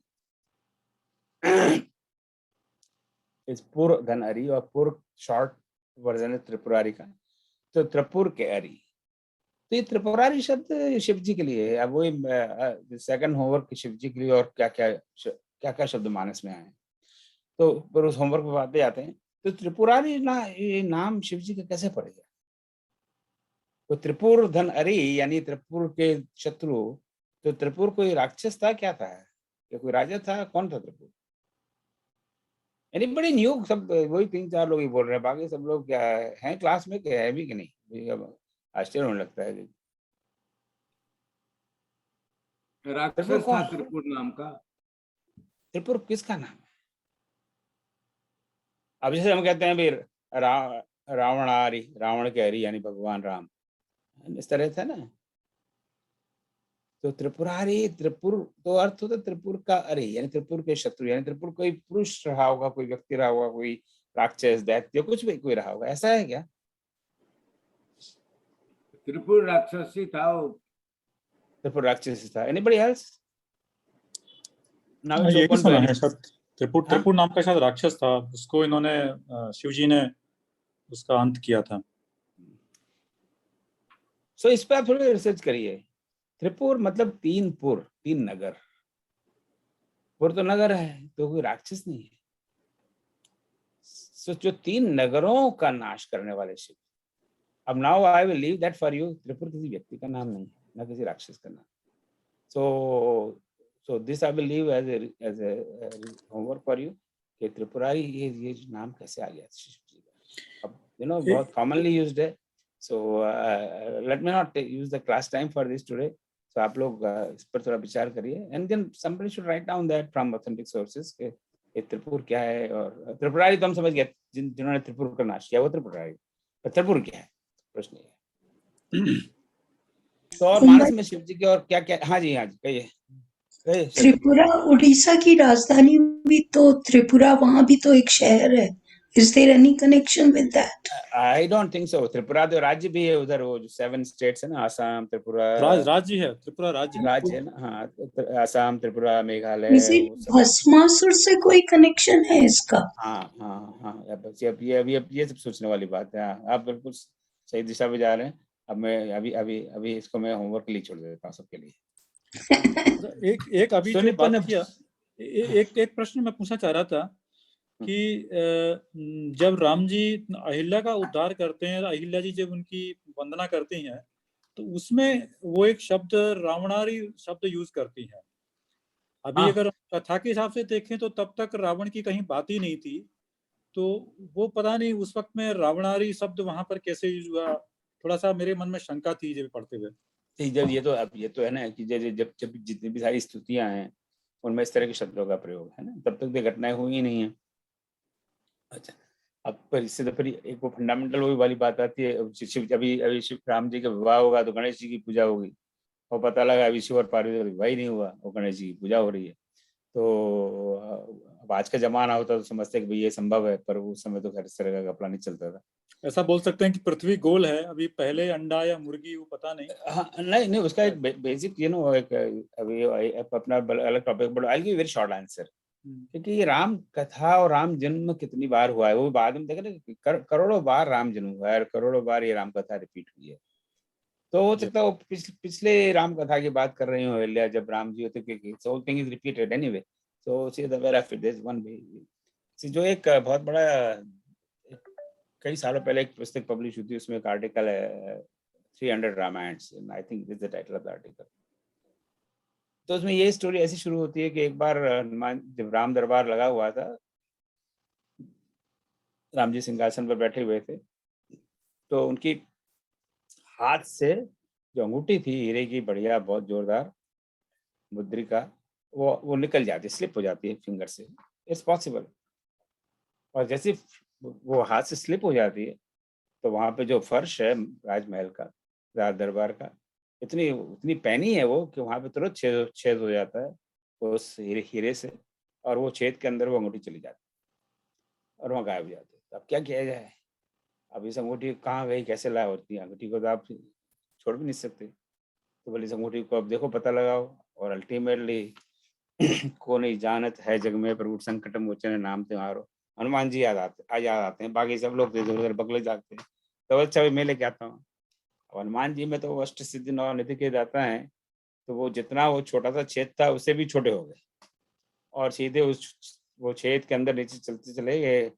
इस पुर धन अरी, और पुर शॉर्ट वर्जन है त्रिपुरारी का, तो त्रिपुर के अरी। तो ये त्रिपुरारी शब्द शिव जी के लिए है। अब वही सेकंड होमवर्क शिव जी के लिए और क्या क्या शब्द मानस में आए, तो पर उस होमवर्क पे आते जाते हैं। तो त्रिपुरारी ये नाम शिव जी का कैसे पड़ेगा? तो त्रिपुर धन अरी यानी त्रिपुर के शत्रु, तो त्रिपुर कोई राक्षस था, क्या था, या कोई राजा था, कौन था त्रिपुर? Anybody new? सब वही 3-4 लोग ही बोल रहे हैं, बाकी सब लोग क्या हैं क्लास में, क्या है भी कि नहीं? अब आश्चर्य होने लगता है कि राक्षस था त्रिपुर नाम का। त्रिपुर किसका नाम है? अब जैसे हम कहते हैं भाई रावणारी, रावण के हरि यानी भगवान राम, इस तरह था ना। तो त्रिपुरारी, त्रिपुर तो अर्थ होता है त्रिपुर का अरि, यानी त्रिपुर के शत्रु, यानी त्रिपुर कोई पुरुष रहा होगा, कोई व्यक्ति रहा होगा, कोई राक्षस दैत्य कुछ भी कोई रहा होगा, ऐसा है क्या? त्रिपुर राक्षसी था वो। त्रिपुर राक्षसी था। Anybody else? नाउ ये भी सुना है सर, त्रिपुर हाँ? त्रिपुर नाम का शायद राक्षस था, उसको इन्होंने शिव जी ने उसका अंत किया था। सो इस पर आप थोड़ी रिसर्च करिए। त्रिपुर मतलब 3 पुर, 3 नगर। पुर तो नगर है, तो कोई राक्षस नहीं है। सो जो 3 नगरों का नाश करने वाले शिव। अब now I will leave that for you. Tripur किसी व्यक्ति का नाम नहीं है, ना किसी राक्षस का नाम। So this I will leave as a homework for you कि त्रिपुरारी ये नाम कैसे आ गया शिव जी का। अब बहुत कॉमनली यूज्ड है। So let me not use the class time for this today. So आप लोग इस पर थोड़ा विचार करिए, and then somebody should write down that from authentic sources कि ये त्रिपुर क्या है। और त्रिपुरारी तो हम समझ गए, जिन्होंने त्रिपुर का नाश किया वो त्रिपुरारी, पर त्रिपुर क्या है प्रश्न ये। तो और मानस में शिव जी के और क्या क्या? हाँ जी कहिए। त्रिपुरा उड़ीसा की राजधानी भी तो त्रिपुरा, वहां भी तो एक शहर है। Is there any connection with that? I don't think so. Tripura तो राज्य भी है उधर, वो जो 7 स्टेट्स है ना, आसाम, त्रिपुरा। राज्य है त्रिपुरा, राज्य है ना। हाँ, आसाम, त्रिपुरा, मेघालय। Is it भस्मासुर से कोई कनेक्शन है इसका? हाँ, अब ये सब सोचने वाली बात है। आप बिल्कुल सही दिशा में जा रहे हैं। अब मैं अभी इसको मैं होमवर्क के लिए छोड़ देता हूँ सबके लिए। एक अभी जो बात किया, एक प्रश्न मैं पूछना चाह रहा था कि जब राम जी अहिल्या का उद्धार करते हैं, अहिल्या जी जब उनकी वंदना करती हैं, तो उसमें वो एक शब्द रावणारी शब्द यूज करती हैं। अभी अगर कथा के हिसाब से देखें तो तब तक रावण की कहीं बात ही नहीं थी, तो वो पता नहीं उस वक्त में रावणारी शब्द वहां पर कैसे यूज हुआ, थोड़ा सा मेरे मन में शंका थी जब पढ़ते हुए। जब ये तो है ना कि जब जितनी भी सारी स्तुतियां हैं उनमें इस तरह के शब्दों का प्रयोग है ना, तब तक ये घटनाएं हुई ही नहीं है। अच्छा, अब पर इससे तो फिर एक वो फंडामेंटल वही वाली बात आती है। अभी शिव राम जी का विवाह होगा तो गणेश जी की पूजा होगी, और पता लगा अभी शिव और पार्वती का विवाह ही नहीं हुआ और गणेश जी की पूजा हो रही है। तो अब आज का जमाना होता तो समझते कि भाई ये संभव है, पर उस समय तो खैर इस तरह का कपड़ा नहीं चलता था। ऐसा बोल सकते हैं कि पृथ्वी गोल है, अभी पहले अंडा या मुर्गी वो पता नहीं। हाँ, नहीं नहीं, उसका एक बेसिक एक अभी अपना अलग topic, but I give very short answer. क्योंकि ये राम कथा और राम जन्म कितनी बार हुआ है वो बाद में देखे ना, करोड़ों बार राम जन्म हुआ है और करोड़ों बार ये राम कथा रिपीट हुई है। तो हो सकता है वो पिछले राम कथा की बात कर रही हूँ अहल्या, जब राम जी होते, क्योंकि whole thing is repeated anyway. So she is aware of it, this one way. जो एक बहुत बड़ा, कई सालों पहले एक पुस्तक पब्लिश हुई थी, उसमें एक आर्टिकल है 300 Ramayanas, I think this the title of the article. तो उसमें ये स्टोरी ऐसी शुरू होती है कि एक बार हनुमान, जब राम दरबार लगा हुआ था, राम जी सिंहासन पर बैठे हुए थे, तो उनकी हाथ से जो अंगूठी थी हीरे की, बढ़िया बहुत जोरदार मुद्रिका, वो निकल जाती, स्लिप हो जाती है फिंगर से। It's possible. और जैसे वो हाथ से स्लिप हो जाती है, तो वहां पे जो फर्श है राजमहल का, राज दरबार का, उतनी पैनी है वो कि वहां पे तुरंत छेद हो जाता है उस हीरे से, और वो छेद के अंदर वो अंगूठी चली जाती है और वहाँ गायब हो जाती है। तो अब क्या किया जाए? अब इस अंगूठी कहाँ गई, कैसे लाया? होती है अंगूठी को तो आप छोड़ भी नहीं सकते। तो बोले इस अंगूठी को अब देखो, पता लगाओ। और अल्टीमेटली को नहीं जानत है जग में प्रभु संकट मोचन नाम तुम्हारो, हनुमान जी याद आते हैं। बाकी सब लोग इधर उधर बगले जाते हैं। तो अच्छा भाई मैं लेके आता हूँ। हनुमान जी में तो अष्ट सिद्धि नौ निधि के दाता है, तो वो जितना वो छोटा सा छेद था उससे भी छोटे हो गए, और सीधे वो छेद के अंदर नीचे चलते चले गए,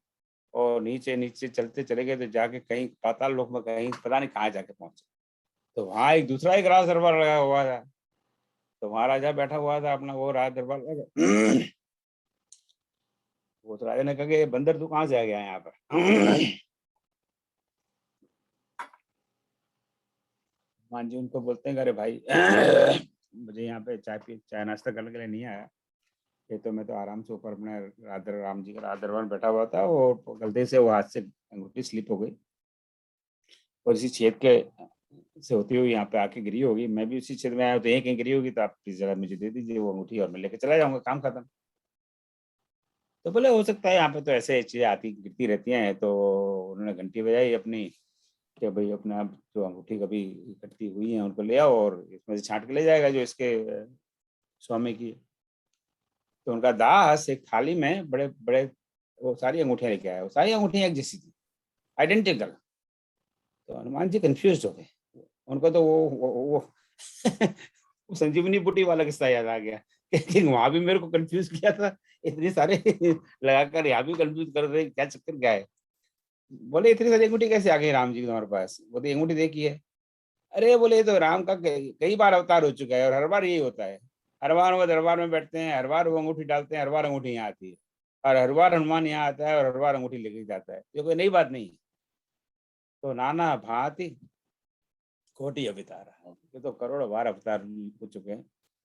और नीचे नीचे चलते चले गए, तो जाके कहीं पाताल लोक में, कहीं पता नहीं कहाँ जाके पहुंचे। तो वहां दूसरा एक राज दरबार लगा हुआ था, तो वहां राजा बैठा हुआ था अपना, वो राज दरबार लगा। वो तो राजा ने कहा कि बंदर तू कहाँ से आ गया यहाँ पर? मान जी उनको बोलते हैं, अरे भाई मुझे यहाँ पे चाय नाश्ता करने के लिए नहीं आया, ये तो मैं तो आराम से ऊपर अपने राम जी का राज दरबार में बैठा हुआ था, वो गलती से वो हाथ से अंगूठी स्लिप हो गई और इसी छेद के से होती हुई यहाँ पे आके गिरी होगी। मैं भी उसी छेद में आया, तो यहीं कहीं गिरी होगी, तो आप प्लीज जरा मुझे दे दीजिए वो अंगूठी और मैं लेके चला जाऊंगा, काम खत्म। तो बोले हो सकता है, यहाँ पे तो ऐसे चीजें आती गिरती रहती हैं। तो उन्होंने घंटी बजाई अपनी कि भाई अपना जो अंगूठी कभी इकट्ठी हुई है उनको ले आओ, और इसमें से छांट के ले जाएगा जो इसके स्वामी की। तो उनका दास एक थाली में बड़े बड़े वो सारी अंगूठियां लेके आया, वो सारी अंगूठियां एक जैसी थी, आइडेंटिकल। तो हनुमान जी कंफ्यूज हो गए। उनको तो वो वो संजीवनी बूटी वाला किस्सा याद आ गया, लेकिन वहां भी मेरे को कंफ्यूज किया था, इतने सारे लगाकर यहाँ भी कंफ्यूज कर रहे, क्या चक्कर क्या है? बोले इतनी सारी अंगूठी कैसे आ गई राम जी तुम्हारे पास? वो तो अंगूठी देखी है। अरे बोले ये तो राम का कई बार अवतार हो चुका है, और हर बार यही होता है। हर बार वो दरबार में बैठते हैं, हर बार वो अंगूठी डालते हैं, हर बार अंगूठी यहाँ आती है, और हर बार हनुमान यहाँ आता है और हर बार अंगूठी लेके जाता है। ये कोई नई बात नहीं है। तो नाना भांति कोटि अवतार, ये तो करोड़ों बार अवतार हो चुके हैं।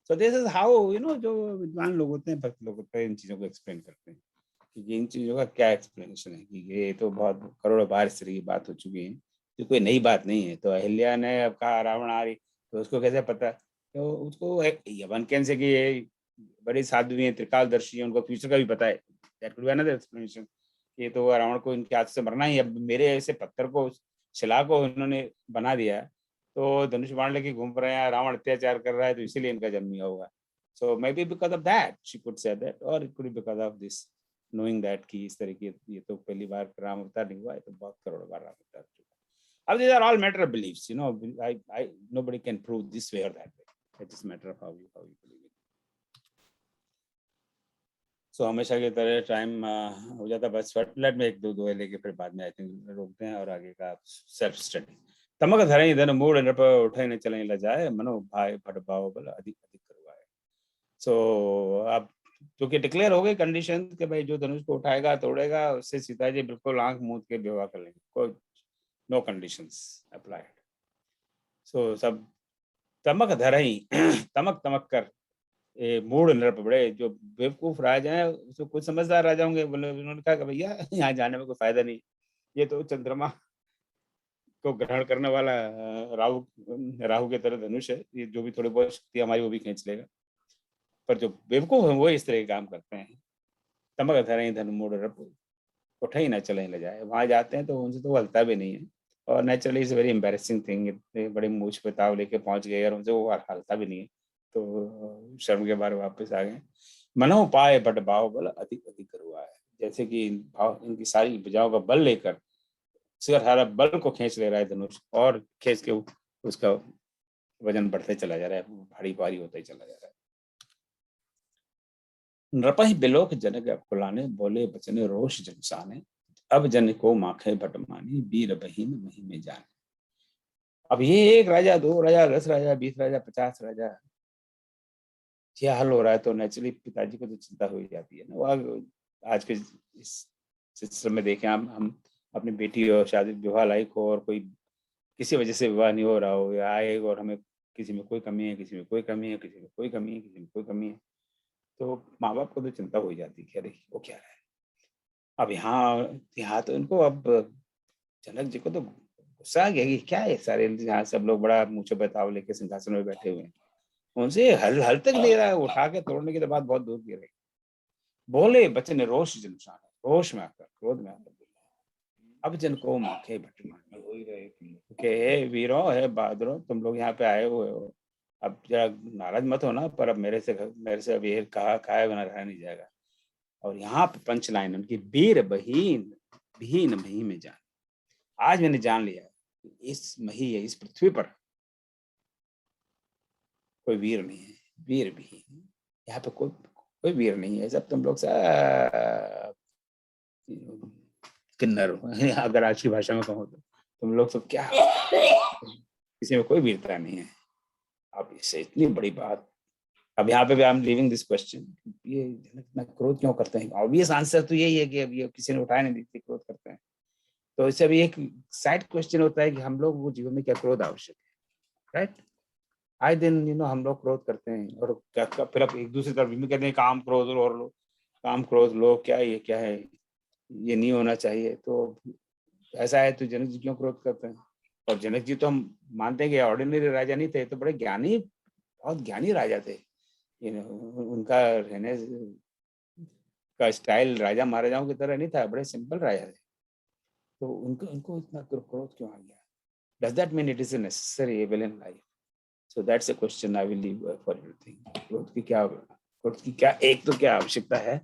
सो दिस इज हाउ जो विद्वान लोग होते हैं, भक्त लोग होते हैं, इन चीजों को एक्सप्लेन करते हैं कि इन चीजों का क्या एक्सप्लेनेशन है, कि ये तो बहुत करोड़ों बार इस तरह की बात हो चुकी है, तो कोई नई बात नहीं है। तो अहिल्या ने अब कहा रावण आ रही, तो उसको कैसे पता? तो उसको यवन कैन से कि ये बड़ी साध्वी है, त्रिकालदर्शी है, उनको फ्यूचर का भी पता है। That could be another explanation. ये तो रावण को इनके हाथ से मरना ही, अब मेरे ऐसे पत्थर को, शिला को इन्होंने बना दिया, तो धनुष बाण लेके घूम रहे हैं, रावण अत्याचार कर रहा है, तो इसीलिए इनका जन्म नहीं होगा। So may be because of that she could say that, और it could be because of this knowing that कि इस तरह की ये तो पहली बार राम अवतार नहीं हुआ है, तो बहुत करोड़ों बार राम अवतार हो चुका है। अब these are all matter of beliefs, nobody can prove this way or that way. It is matter of how you believe it. So हमेशा की तरह टाइम हो जाता, बस लेट में एक दो लेके फिर बाद में आई थिंक रोकते हैं और आगे का सेल्फ स्टडी। तमक धरे धन मूड नृप उठे न चले ल जाए, मनो भाई भट भाव बल अधिक अधिक करवाए। सो अब क्योंकि डिक्लेयर हो गई कंडीशन कि भाई जो धनुष को उठाएगा तोड़ेगा, उससे सीता जी बिल्कुल आंख मूंद के विवाह कर लेंगे, कोई नो कंडीशंस अप्लाइड। सो सब तमक धरई तमक तमक कर ये मूड नृप, बड़े जो बेवकूफ राजा हैं, उसको कुछ समझदार राजा होंगे, बोले उन्होंने कहा कि भैया यहाँ जाने में कोई फायदा नहीं, ये तो चंद्रमा को ग्रहण करने वाला राहु के तरह धनुष है, ये जो भी थोड़ी बहुत शक्ति हमारी वो भी खींच लेगा। पर जो बेवकूफ है वो इस तरह के काम करते हैं। तमक धरे धन मूड रप उठे न चले ले जाए। वहां जाते हैं तो उनसे तो वो हलता भी नहीं है, और naturally is very embarrassing thing. इतने बड़े मूछ पे ताव लेके पहुंच गए और उनसे वो हलता भी नहीं है। तो शर्म के बारे वापस आ गए। मनो पाए बट भाव बल अधिक अधिक करुआ है, जैसे कि भाव इनकी सारी भुजाओं का बल लेकर उसका सारा बल को खींच ले रहा है धनुष, और खींच के उसका वजन बढ़ते चला जा रहा है, भारी भारी होता ही चला जा रहा है। नृपहि बिलोक जनक फुलाने, बोले बचने रोष जनसाने, अब जन को माखे भटमानी, वीर बहीन मही में जाने। अब ये 1 राजा 2 राजा 10 राजा 20 राजा 50 राजा ये हाल हो रहा है, तो नेचुरली पिताजी को तो चिंता हो ही जाती है ना। वो आज के इस सिस्टम में देखें, हम अपनी बेटी और शादी विवाह लायक हो और कोई किसी वजह से विवाह नहीं हो रहा हो, या आए और हमें किसी में कोई कमी है, किसी में कोई कमी है, किसी में कोई कमी है, किसी में कोई कमी है, तो माँ बाप को तो चिंता हो ही जाती है कि अरे वो क्या है। अब यहाँ तो इनको अब जनक जी को तो गुस्सा आ गया कि क्या है, सारे यहाँ सब लोग बड़ा मुँह बताव लेके सिंहासन में बैठे हुए हैं, उनसे हल तक नहीं रहा है, उठा के तोड़ने की तो बात बहुत दूर की रही। बोले बचन रोष जनसान, रोष में आकर क्रोध में आकर अब जन को माखे भटमान हो ही रहे कि वीरों है बहादुरों, तुम लोग यहाँ पे आए हुए हो, अब जरा नाराज मत होना, पर अब मेरे से अब ये कहा बिना रहा नहीं जाएगा। और यहाँ पे पंच लाइन उनकी, वीर बहीन भीन मही में जान। आज मैंने जान लिया इस मही है, इस पृथ्वी पर कोई वीर नहीं है, वीर भी यहाँ पे कोई वीर नहीं है, सब तुम लोग सब किन्नर हो। अगर आज की भाषा में कहूँ तो तुम लोग सब क्या, किसी में कोई वीरता नहीं है। अब इससे इतनी बड़ी बात, अब यहाँ पे भी I am living this question, ये इतना क्रोध क्यों करते हैं? ऑब्वियस आंसर तो यही है कि अब ये किसी ने उठाया नहीं, देखते क्रोध करते हैं। तो इससे अभी एक साइड क्वेश्चन होता है कि हम लोग वो जीवन में क्या क्रोध आवश्यक है, राइट? आए दिन हम लोग क्रोध करते हैं, और क्या फिर अब एक दूसरी तरफ भी कहते हैं काम क्रोध और लो, काम क्रोध लो, क्या ये क्या है, ये नहीं होना चाहिए। तो ऐसा है तो जनक जी क्यों क्रोध करते हैं? और जनक जी तो हम मानते हैं कि ऑर्डिनरी राजा नहीं थे, तो बड़े ज्ञानी, बहुत ज्ञानी राजा थे। उनका रहने का स्टाइल राजा महाराजाओं की तरह नहीं था, बड़े सिंपल राजा थे। तो उनको इतना क्रोध क्यों आ गया? Does that mean it is a necessary evil in life? So that's a question I will leave for you to think. क्रोध की क्या एक तो क्या आवश्यकता है,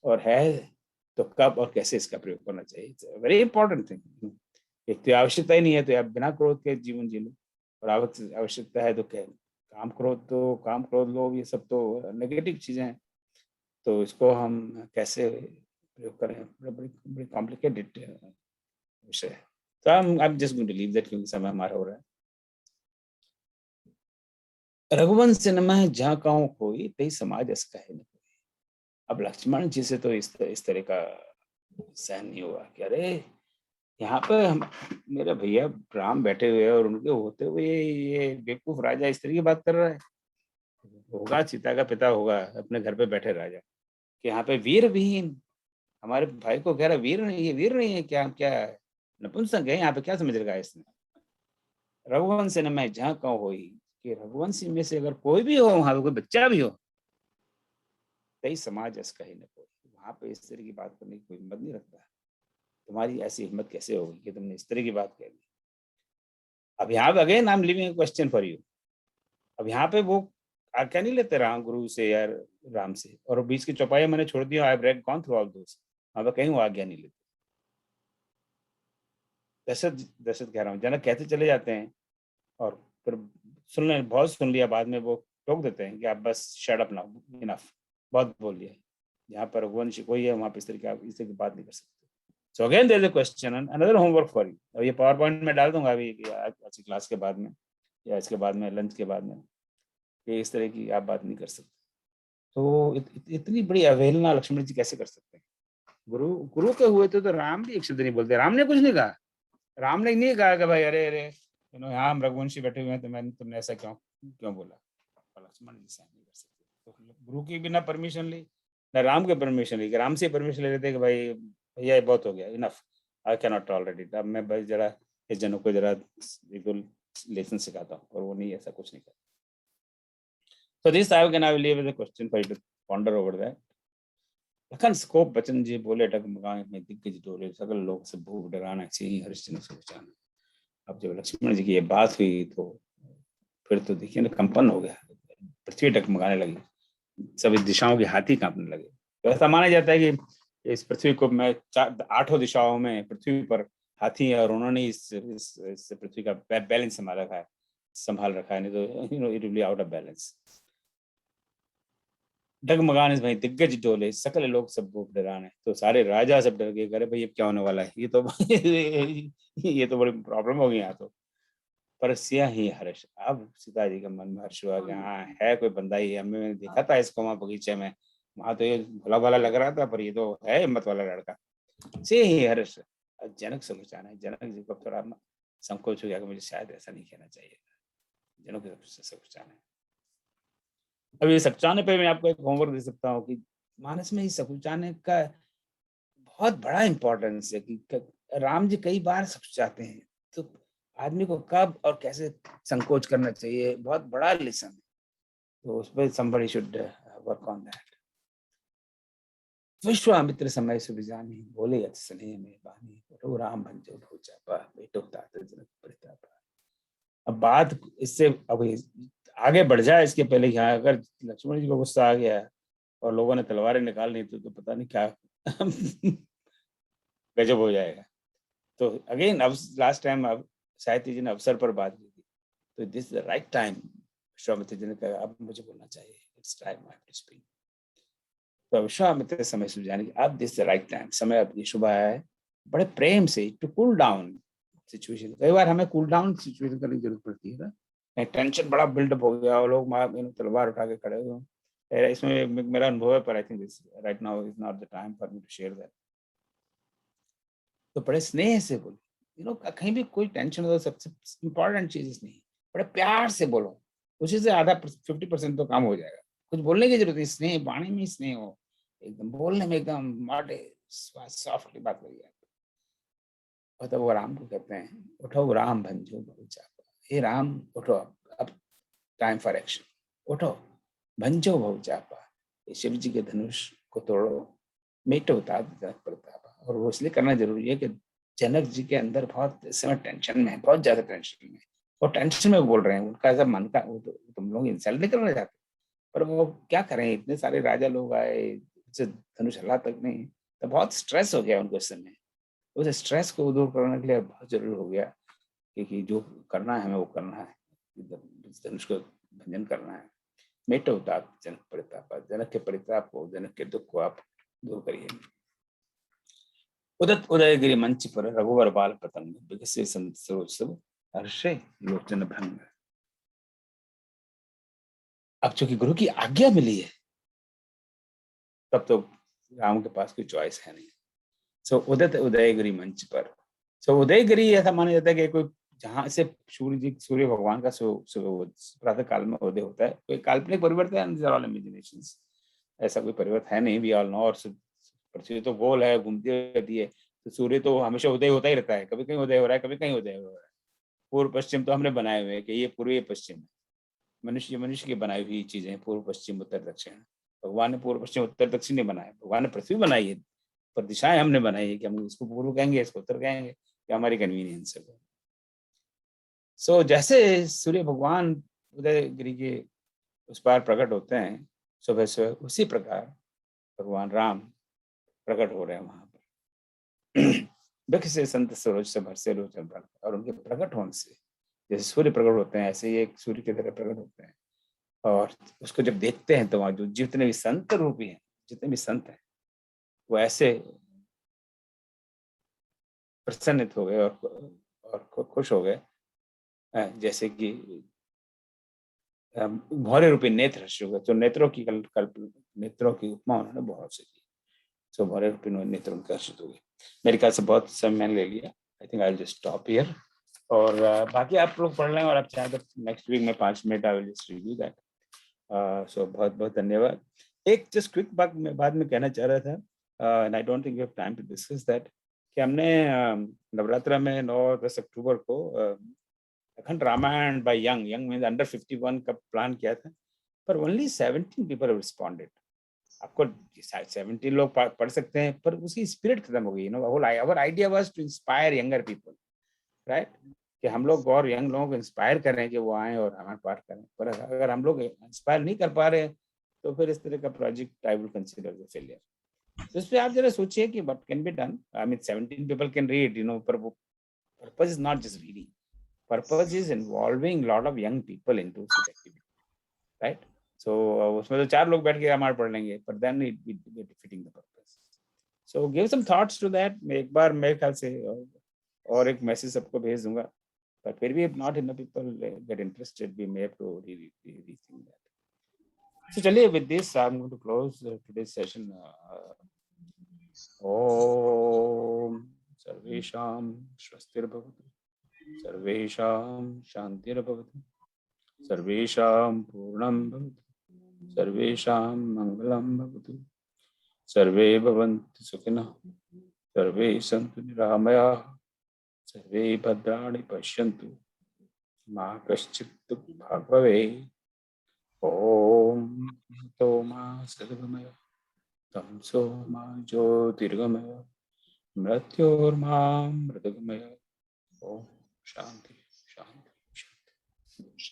और है तो कब और कैसे इसका प्रयोग करना चाहिए? It's a very important thing. एक तो आवश्यकता ही नहीं है तो आप बिना क्रोध के जीवन जी लो, और आवश्यकता है तो क्या, काम क्रोध लोभ ये सब तो नेगेटिव चीजें हैं। तो इसको हम कैसे प्रयोग करें, बड़ी कॉम्प्लिकेटेड विषय है। तो I'm just going to leave that, क्योंकि समय हमारा हो रहा है। रघुवंश न मह जहाँ कहूँ कोई, तई समाज अस कहे न कोई। अब लक्ष्मण जी से तो इस तरह का सहन नहीं हुआ कि अरे यहाँ पे मेरे भैया राम बैठे हुए हैं और उनके होते हुए ये बेवकूफ राजा इस तरह की बात कर रहा है। होगा सीता का पिता होगा, अपने घर पे बैठे राजा, कि यहाँ पे वीर विहीन हमारे भाई को कह रहा वीर नहीं है क्या, नपुंसक है यहाँ पे, क्या समझ रखा है इसने? रघुवंश न मैं जहाँ कहूँ होई, कि रघुवंशी में से अगर कोई भी हो, वहां पे कोई बच्चा भी हो, तई समाज अस कहे न कोई। वहां पे इस तरह की बात करने की कोई हिम्मत नहीं रखता। तुम्हारी ऐसी हिम्मत कैसे होगी कि तुमने इस तरह की बात कह दी? अब यहाँ पे again I M living question for you. अब यहाँ पे वो आज्ञा नहीं लेते राम गुरु से या राम से, और बीच की चौपाई मैंने छोड़ दिया, I have read gone through all those, वहां पे कहीं वो आज्ञा नहीं लेते। दशरथ कह रहा हूँ, जनक कहते चले जाते हैं और फिर बहुत सुन लिया, बाद में वो टोक देते हैं कि आप बस शट अप नाउ, इनफ, बहुत बोल लिया। यहाँ पर रघुवंश कोई है, वहां पे इस तरह की बात नहीं कर सकते। So again there is a question, another homework for you. और ये पावर पॉइंट में डाल दूंगा अभी आज की क्लास के बाद में, या इसके बाद में लंच के बाद में, कि इस तरह की आप बात नहीं कर सकते। तो इतनी बड़ी अवहेलना लक्ष्मण जी कैसे कर सकते हैं? गुरु के हुए थे तो राम भी एक शब्द नहीं बोलते। राम ने कुछ नहीं कहा, राम ने नहीं कहा कि भाई अरे यहाँ हम रघुवंशी बैठे हुए हैं तो तुमने ऐसा क्यों बोला। लक्ष्मण जी से नहीं कर सकते। तो गुरु की बिना परमिशन ली, ना राम के परमिशन ली, राम से परमिशन ले लेते कि भाई भैया बहुत हो गया, enough, I can not tolerate it. अब मैं भाई जरा इस जनों को जरा बिल्कुल लेसन सिखाता हूँ, और वो नहीं, ऐसा कुछ नहीं करता। So this I will leave as a question for you to ponder over that. Lakhan scope बचन जी बोले डगमगाए में दिग्गज डोले सकल लोग सब भूख डराना चाहिए हरिश्चंद्र सोचाना। अब जब लक्ष्मण जी की ये बात हुई तो फिर तो देखिए ना कंपन हो गया, पृथ्वी डगमगाने लगी, सभी दिशाओं के हाथी कांपने लगे। तो ऐसा माना जाता है कि इस पृथ्वी को मैं 8 दिशाओं में पृथ्वी पर हाथी है, और उन्होंने इस पृथ्वी का बैलेंस संभाल रखा है, नहीं तो it will be out of balance. डगमगाने भाई दिग्गज डोले सकल लोग सब भूख डराने, तो सारे राजा सब डर गए, अरे भाई अब क्या होने वाला है, ये तो बड़ी प्रॉब्लम हो गई यहाँ तो। पर सिया ही हर्ष, अब सीता जी का मन में हर्ष हुआ कि हाँ है कोई बंदा ही, हमने देखा था इसको वहां बगीचे में, वहां तो ये भला भला लग रहा था, पर ये तो है हिम्मत वाला लड़का। से ही हर्ष। जनक से कुछ आना है, जनक जी को थोड़ा संकोच हो गया कि मुझे शायद ऐसा नहीं कहना चाहिए, जनक से कुछ आना है। अब ये सकुचाने पे मैं आपको एक होमवर्क दे सकता हूँ कि मानस में ही सकुचाने का बहुत बड़ा इंपॉर्टेंस है कि राम जी कई बार सकुचाते हैं, तो आदमी को कब और कैसे संकोच करना चाहिए, बहुत बड़ा लेसन है, तो उस पर somebody should work on that। Vishwamitra समय सुबिजानी बोले अति स्नेह में बानी, बोलो राम भंजो भोचापा बेटो तात जनक परितापा। अब बात इससे अब आगे बढ़ जाए इसके पहले यहाँ अगर लक्ष्मण जी को गुस्सा आ गया और लोगों ने तलवारें निकाल ली तो पता नहीं क्या गजब हो जाएगा। तो अगेन अब लास्ट टाइम अब साहित्य जी ने अवसर पर बात की थी, तो this the right time. Vishwamitra ji ने कहा अब मुझे बोलना चाहिए, it's time I have to speak. तो विश्वामित्र समय सुझाने की अब दिस द राइट टाइम, समय अब ये शुभ आया है, बड़े प्रेम से टू कूल डाउन सिचुएशन। कई बार हमें कूल डाउन सिचुएशन करने की जरूरत पड़ती है ना, टेंशन बड़ा बिल्डअप हो गया और लोग तलवार उठा के खड़े हुए। इसमें मेरा अनुभव है, पर I think this right now is not the time for me to share that. तो बड़े स्नेह से बोलो, कहीं भी कोई टेंशन हो, सबसे इंपॉर्टेंट चीज नहीं, बड़े प्यार से बोलो, उसी से आधा 50% तो काम हो जाएगा। कुछ बोलने की जरूरत नहीं, स्नेह वाणी में स्नेह हो, एकदम बोलने में एकदम मॉडे सॉफ्टली बात करिए। और तो वो राम को कहते हैं उठो राम भंजो बहुचापा, हे राम उठो, अब टाइम फॉर एक्शन, उठो भंजो बहुचापा, शिव जी के धनुष को तोड़ो, मेटो तात जनक प्रतापा। और वो इसलिए करना जरूरी है कि जनक जी के अंदर बहुत इस समय टेंशन में है, बहुत ज्यादा टेंशन में, वो टेंशन में बोल रहे हैं, उनका ऐसा मन का, वो तो तुम लोग इंसल्ट नहीं करना चाहते, पर वो क्या करें, इतने सारे राजा लोग आए, धनुष हला तक नहीं, तो बहुत स्ट्रेस हो गया उनको इस समय। उस स्ट्रेस को दूर करने के लिए बहुत जरूरी हो गया कि जो करना है हमें वो करना है, धनुष को भंजन करना है। मेटो तात जनक परिताप, जनक के परिताप को, जनक के दुख को आप दूर करिए। उदत उदयगिरि मंच पर रघुवर बाल पतंग, विकसे संत सरोज हर्षे लोचन भंग। अब चूंकि गुरु की आज्ञा मिली है तब तो राम के पास कोई चॉइस है नहीं। सो उदत उदयगिरि मंच पर, सो उदयगिरि ऐसा माना जाता है कि कोई जहां से सूर्य भगवान का प्रातः काल में उदय होता है, कोई काल्पनिक परिवर्तन है, these are all imaginations, ऐसा कोई परिवर्तन है नहीं, वी ऑल नो। और पृथ्वी तो गोल है, घूमती रहती है, तो सूर्य तो हमेशा उदय होता ही रहता है, कभी कहीं उदय हो रहा है, कभी कहीं उदय हो रहा है। पूर्व पश्चिम तो हमने बनाए हुए हैं कि ये पूर्व, ये पश्चिम है, मनुष्य की बनाई हुई चीजें, पूर्व पश्चिम उत्तर दक्षिण। भगवान ने पूर्व पश्चिम उत्तर दक्षिण नहीं बनाया, भगवान ने पृथ्वी बनाई है, पर दिशाएं हमने बनाई है कि हम इसको पूर्व कहेंगे, इसको उत्तर कहेंगे, कि हमारी कन्वीनियंस है। सो जैसे सूर्य भगवान उदयगिरि के उस पार प्रकट होते हैं सुबह सुबह, उसी प्रकार भगवान राम प्रकट हो रहे हैं वहां पर। विख से संत सरोज से भरसे लोचन भंग, और उनके प्रकट होने से जैसे सूर्य प्रकट होते हैं ऐसे ही एक सूर्य की तरह प्रकट होते हैं। और उसको जब देखते हैं तो वहां जो जितने भी संत रूपी हैं, जितने भी संत हैं, वो ऐसे प्रसन्नित हो गए और खुश हो गए, जैसे कि भौरे रूपी नेत्र हर्ष हो गए। तो नेत्रों की नेत्रों की उपमा उन्होंने बहुत से की, सो भौरे रूपी नेत्र उनके हर्षित हो गए। मेरे ख्याल से बहुत समय मैंने ले लिया, I think I will just stop here, और बाकी आप लोग पढ़ लें, और आप चाहें तो नेक्स्ट वीक में 5 minute I will just review that. So बहुत बहुत धन्यवाद। एक जस्ट क्विक बात मैं बाद में कहना चाह रहा था, and I don't think we have time to discuss that, कि हमने नवरात्रा में 9-10 अक्टूबर को अखंड Ramayan by young means under 51 का प्लान किया था, पर ओनली 17 people have responded। आपको 70 लोग पढ़ सकते हैं, पर उसकी स्पिरिट खत्म हो गई। Whole our idea was to inspire younger people, right, कि हम लोग और यंग लोगों को इंस्पायर कर रहे हैं कि वो आए और हमारे पाठ करें। पर अगर हम लोग इंस्पायर नहीं कर पा रहे तो फिर इस तरह का project I will consider the failure. तो इस पे आप जरा सोचिए कि what can be done. I mean 17 people can read, पर वो purpose is not just reading, purpose is involving lot of young people into such activity, right. So उसमें तो 4 लोग बैठ के रामायण पढ़ लेंगे, पर then it will be defeating the purpose. So give some thoughts to that. मैं एक बार मेरे ख्याल से और एक मैसेज सबको भेज दूंगा, but फिर भी if not enough people get interested, we may have to rethink that. So चलिए, with this I'm going to close today's session. Om सर्वेषां स्वस्तिर्भवतु, सर्वेषां शान्तिर्भवतु, सर्वेषां पूर्णं भवतु, सर्वेषां मङ्गलं भवतु, सर्वे भवन्तु सुखिनः, सर्वे सन्तु निरामयाः, सर्वे भद्राणि पश्यन्तु, मा कश्चित् दुःखभाग् भवेत्। ॐ तो मा सद्गमय, तमसो मा ज्योतिर्गमय, मृत्योर्मा मृतगमय। ओम शांति शांति शांति।